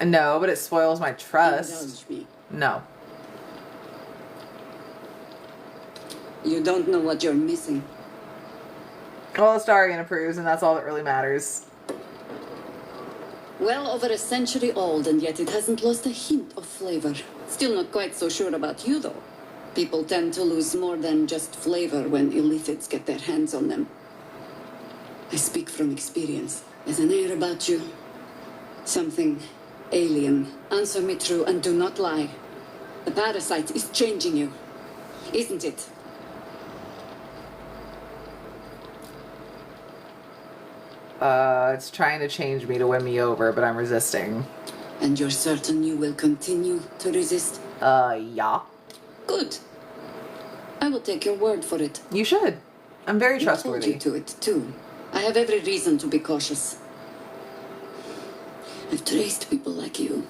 No, but it spoils my trust. Indulge me. No. You don't know what you're missing. Well, Astarion approves, and that's all that really matters. Well over a century old, and yet it hasn't lost a hint of flavor. Still not quite so sure about you, though. People tend to lose more than just flavor when illithids get their hands on them. I speak from experience. There's an air about you. Something alien. Answer me true and do not lie. The parasite is changing you, isn't it? It's trying to change me to win me over, but I'm resisting. And you're certain you will continue to resist? Yeah. Good. I will take your word for it. You should. I'm very You trustworthy. hold you to it, too. I have every reason to be cautious. I've traced people like you.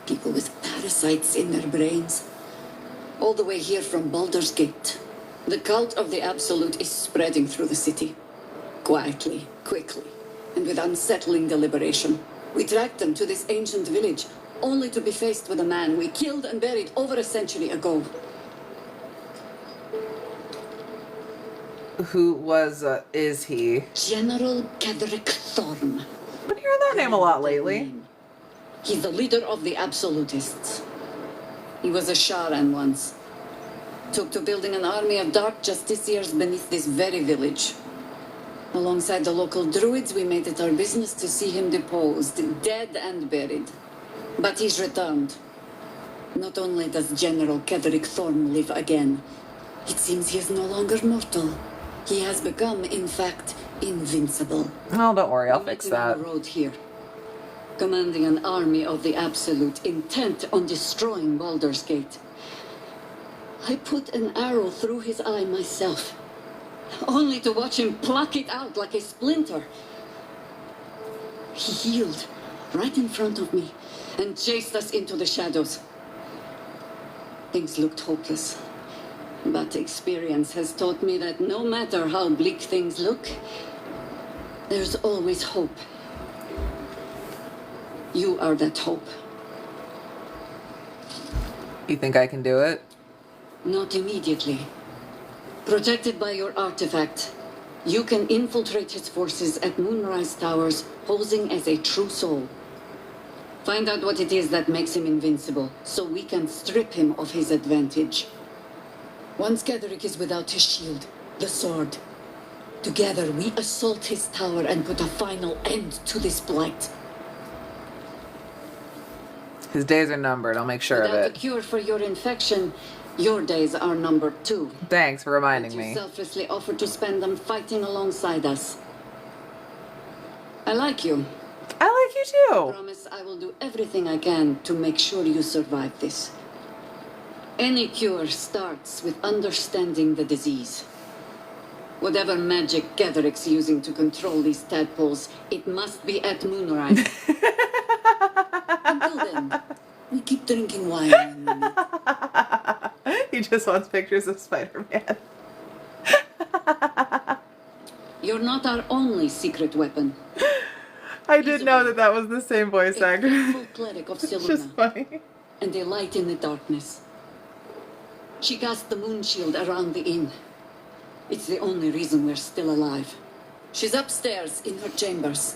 People with parasites in their brains. All the way here from Baldur's Gate. The cult of the Absolute is spreading through the city. Quietly, quickly, and with unsettling deliberation. We tracked them to this ancient village, only to be faced with a man we killed and buried over a century ago. Who was, is he? General Kedrick Thorm. Been hearing that name a lot lately. He's the leader of the Absolutists. He was a Sharan once. Took to building an army of dark justiciars beneath this very village. Alongside the local druids, we made it our business to see him deposed, dead and buried. But he's returned. Not only does General Kedrick Thorm live again, it seems he is no longer mortal. He has become, in fact, invincible. Oh, don't worry, I'll fix that. On the road here, commanding an army of the Absolute, intent on destroying Baldur's Gate. I put an arrow through his eye myself, only to watch him pluck it out like a splinter. He healed right in front of me and chased us into the shadows. Things looked hopeless, but experience has taught me that no matter how bleak things look, there's always hope. You are that hope. You think I can do it? Not immediately. Protected by your artifact, you can infiltrate his forces at Moonrise Towers, posing as a true soul. Find out what it is that makes him invincible, so we can strip him of his advantage. Once Kedrick is without his shield, the sword, together we assault his tower and put a final end to this blight. His days are numbered. I'll make sure Without of a it. cure for your infection, your days are numbered too. Thanks for reminding You me. selflessly offer to spend them fighting alongside us. I like you. I like you I too. promise I will do everything I can to make sure you survive this. Any cure starts with understanding the disease. Whatever magic Gatherix using to control these tadpoles, it must be at moonrise. Until then, we keep drinking wine when we meet. He just wants pictures of Spider-Man. You're not our only secret weapon. I did know that that was the same voice actor. Faithful cleric of It's just Siluna, funny. and a light in the darkness. She cast the moon shield around the inn. It's the only reason we're still alive. She's upstairs in her chambers.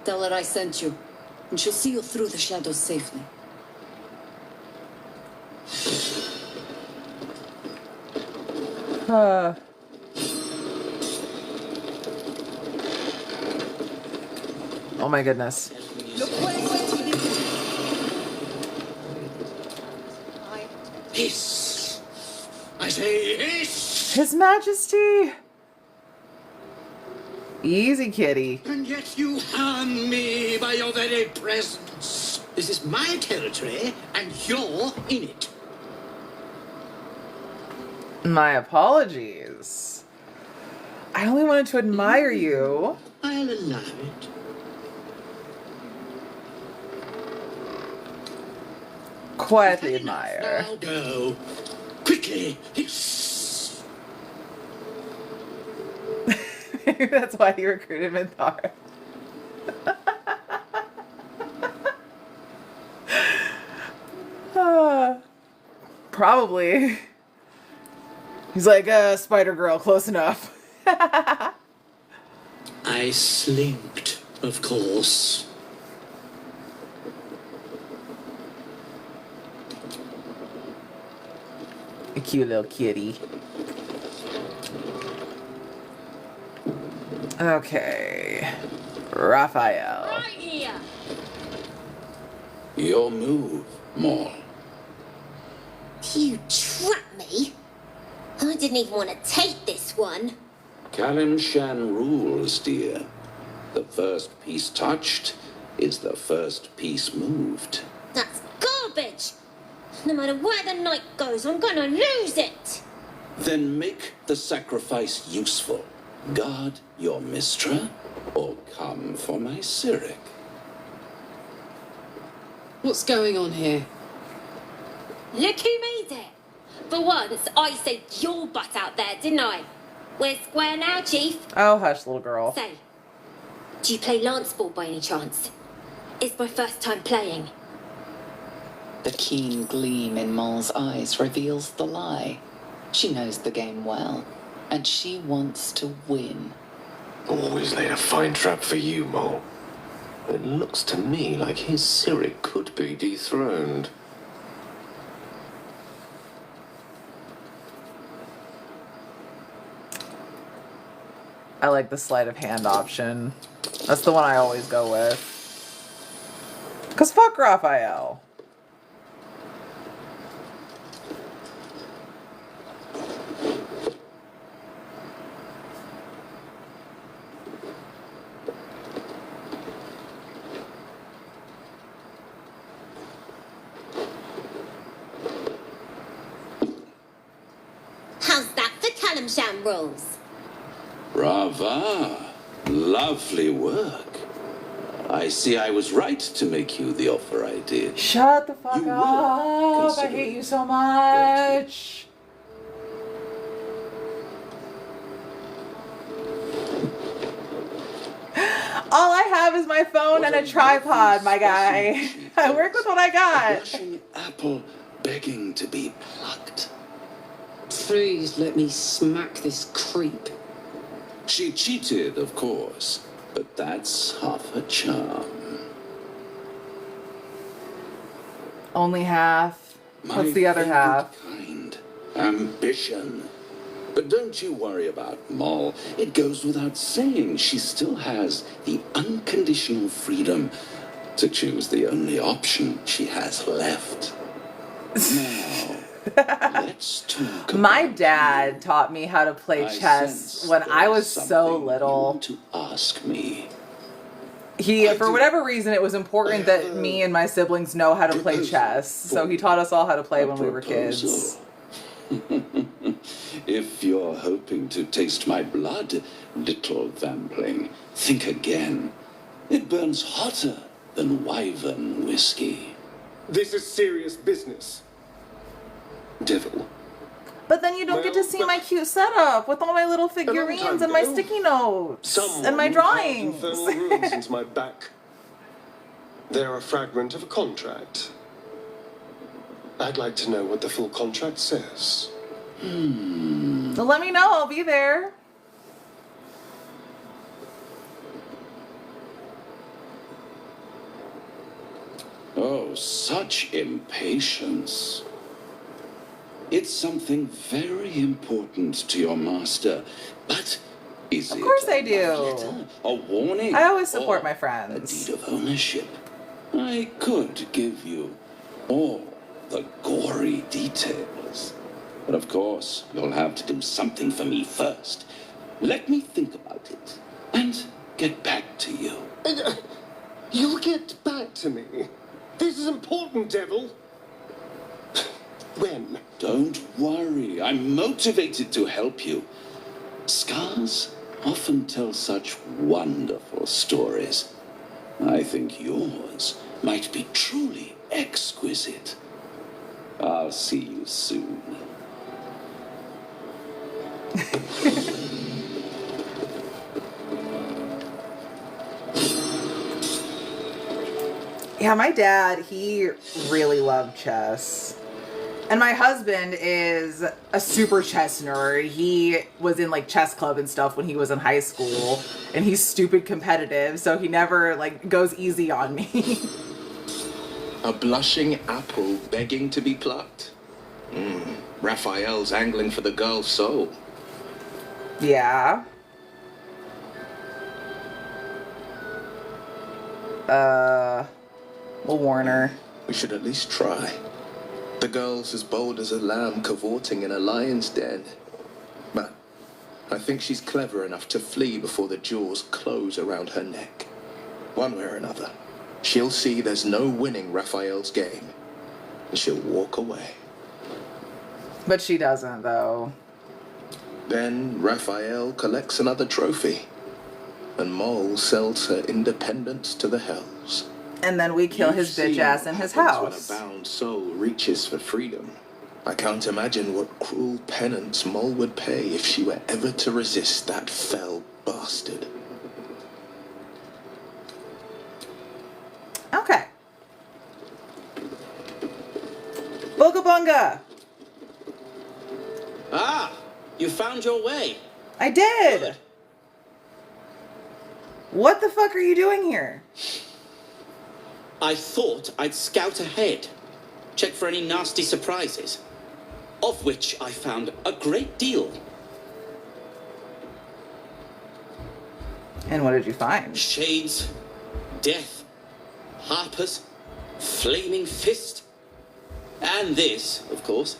Tell her I sent you, and she'll see you through the shadows safely. Oh my goodness. Hiss! I say hiss! His Majesty! Easy, kitty. And yet you harm me by your very presence. This is my territory, and you're in it. My apologies. I only wanted to admire you. I'll allow it. Quietly admire. Now go. Quickly. Hiss! Maybe that's why you recruited Minthar. Probably. He's like, Spider Girl, close enough. I slinked, of course. A cute little kitty. Okay. Raphael. Right here. Your move, Maul. You trapped me. I didn't even want to take this one. Kalimshan rules, dear. The first piece touched is the first piece moved. That's garbage. No matter where the night goes, I'm gonna lose it. Then make the sacrifice useful. Guard your Mistra, or come for my Cyric. What's going on here? Look who made it. For once, I saved your butt out there, didn't I? We're square now, Chief. Oh, hush, little girl. Say, do you play lance ball by any chance? It's my first time playing. The keen gleam in Moll's eyes reveals the lie. She knows the game well, and she wants to win. Always laid a fine trap for you, Mole. It looks to me like his Cyric could be dethroned. I like the sleight of hand option. That's the one I always go with. Because fuck Raphael. How's that for Kalimshan rules? Brava. Lovely work. I see I was right to make you the offer I did. Shut the fuck up. I hate you so much. All I have is my phone and a tripod, my guy. I work with what I A got. blushing apple begging to be plucked. Please let me smack this creep. She cheated, of course, but that's half her charm. Only half. What's the other favorite half? Kind. Ambition. But don't you worry about Moll. It goes without saying she still has the unconditional freedom to choose the only option she has left. Now, let's talk. My dad taught me how to play I chess sense when I there's was so something you little. want to ask me. for whatever reason, it was important that me and my siblings know how to play chess. So he taught us all how to play when we were kids. If you're hoping to taste my blood, little vambling, think again. It burns hotter than wyvern whiskey. This is serious business. Devil. But then you don't get to see my cute setup with all my little figurines and my sticky notes and my drawings. Infernal runes into my back. They're a fragment of a contract. I'd like to know what the full contract says. So let me know. I'll be there. Oh, such impatience. It's something very important to your master, but is it Of course I do. letter, a warning? I always support or my friends. A deed of ownership? I could give you all the gory details, but of course you'll have to do something for me first. Let me think about it and get back to you. You'll get back to me. This is important, Devil. When? Don't worry, I'm motivated to help you. Scars often tell such wonderful stories. I think yours might be truly exquisite. I'll see you soon. Yeah, my dad, he really loved chess. And my husband is a super chess nerd. He was in like chess club and stuff when he was in high school. And he's stupid competitive, so he never like goes easy on me. A blushing apple begging to be plucked. Raphael's angling for the girl's soul. Yeah. We'll warn her. We should at least try. The girl's as bold as a lamb cavorting in a lion's den. But I think she's clever enough to flee before the jaws close around her neck. One way or another, she'll see there's no winning Raphael's game, and she'll walk away. But she doesn't, though. Then Raphael collects another trophy, and Mole sells her independence to the hells. And then we kill his bitch ass in his house. When a bound soul reaches for freedom, I can't imagine what cruel penance Mole would pay if she were ever to resist that fell bastard. Okay. Boga Bunga! Ah! You found your way. I did! Good. What the fuck are you doing here? I thought I'd scout ahead, check for any nasty surprises, of which I found a great deal. And what did you find? Shades, death, harpers, flaming fist, and this, of course,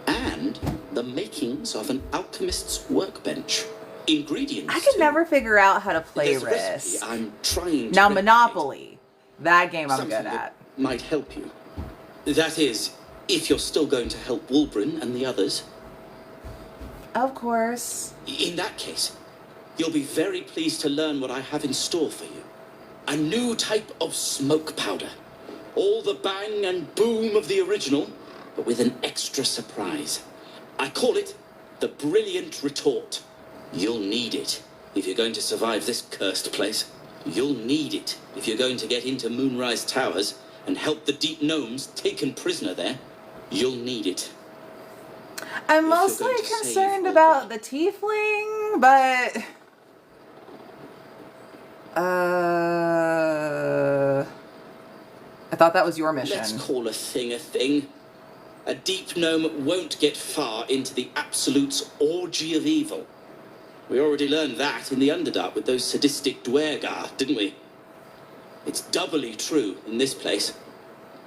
and the makings of an alchemist's workbench. Ingredients. I could too. never figure out how to play There's a recipe Risk. I'm trying to Now, replicate. Monopoly. That game I'm Something good that at. might help you. That is, if you're still going to help Wulbren and the others. Of course. In that case, you'll be very pleased to learn what I have in store for you. A new type of smoke powder. All the bang and boom of the original, but with an extra surprise. I call it the Brilliant Retort. You'll need it if you're going to survive this cursed place. You'll need it if you're going to get into Moonrise Towers and help the Deep Gnomes taken prisoner there. You'll need it. I'm mostly concerned about the tiefling, but... I thought that was your mission. Let's call a thing. A Deep Gnome won't get far into the Absolute's orgy of evil. We already learned that in the Underdark with those sadistic Dwergar, didn't we? It's doubly true in this place.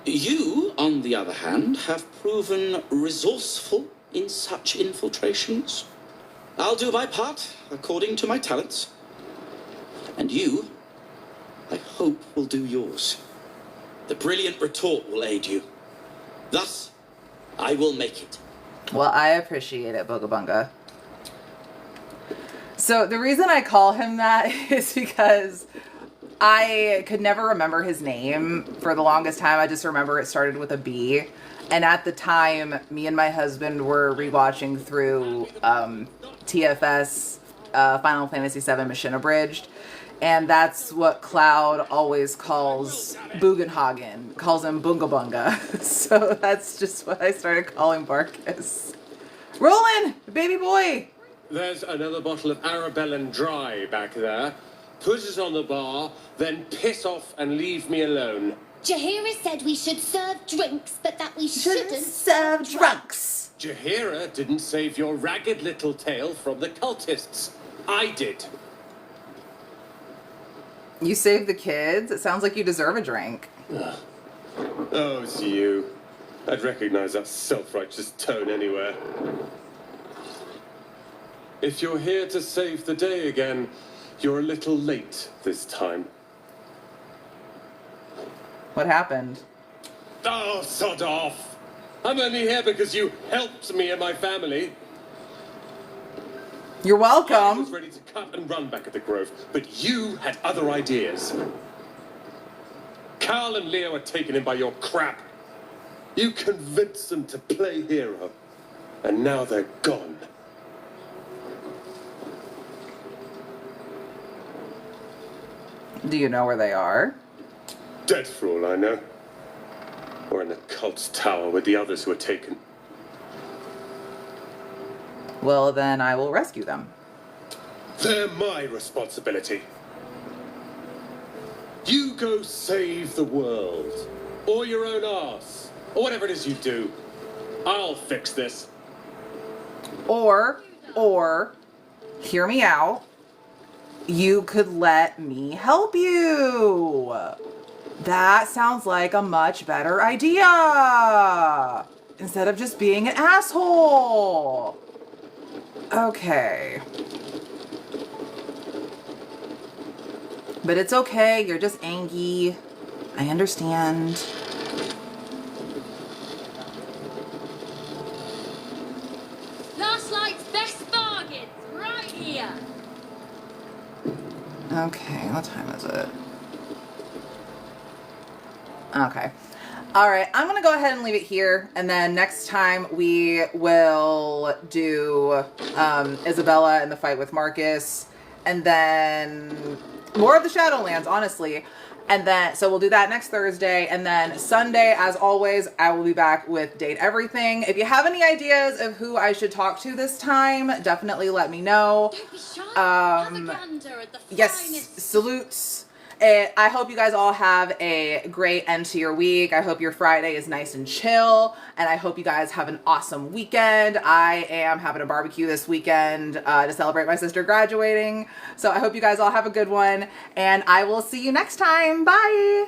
You, on the other hand, have proven resourceful in such infiltrations. I'll do my part according to my talents. And you I hope will do yours. The brilliant retort will aid you. Thus, I will make it. Well, I appreciate it, Bogabunga. So the reason I call him that is because I could never remember his name for the longest time. I just remember it started with a B. And at the time, me and my husband were rewatching through TFS Final Fantasy VII Mission Abridged. And that's what Cloud always calls Bugenhagen, calls him Bunga Bunga. So that's just what I started calling Barkus. Roland, baby boy! There's another bottle of Arabellum Dry back there. Put it on the bar, then piss off and leave me alone. Jaheira said we should serve drinks, but that we shouldn't serve drunks. Jaheira didn't save your ragged little tail from the cultists. I did. You saved the kids? It sounds like you deserve a drink. Oh, it's you. I'd recognize that self-righteous tone anywhere. If you're here to save the day again, you're a little late this time. What happened? Oh, sod off! I'm only here because you helped me and my family. You're welcome. I was ready to cut and run back at the Grove, but you had other ideas. Carl and Leo are taken in by your crap. You convinced them to play hero, and now they're gone. Do you know where they are? Dead for all I know. Or in the cult's tower with the others who were taken. Well, then I will rescue them. They're my responsibility. You go save the world. Or your own arse. Or whatever it is you do. I'll fix this. Or, hear me out. You could let me help you. That sounds like a much better idea. Instead of just being an asshole. Okay. But it's okay. You're just angry. I understand. Last night's best bargains, right here. Okay, what time is it? Okay. All right, I'm going to go ahead and leave it here. And then next time we will do Isabella and the fight with Marcus. And then more of the Shadowlands, honestly. And then, so we'll do that next Thursday. And then Sunday, as always, I will be back with Date Everything. If you have any ideas of who I should talk to this time, definitely let me know. Yes, salutes. I hope you guys all have a great end to your week. I hope your Friday is nice and chill. And I hope you guys have an awesome weekend. I am having a barbecue this weekend to celebrate my sister graduating. So I hope you guys all have a good one. And I will see you next time. Bye.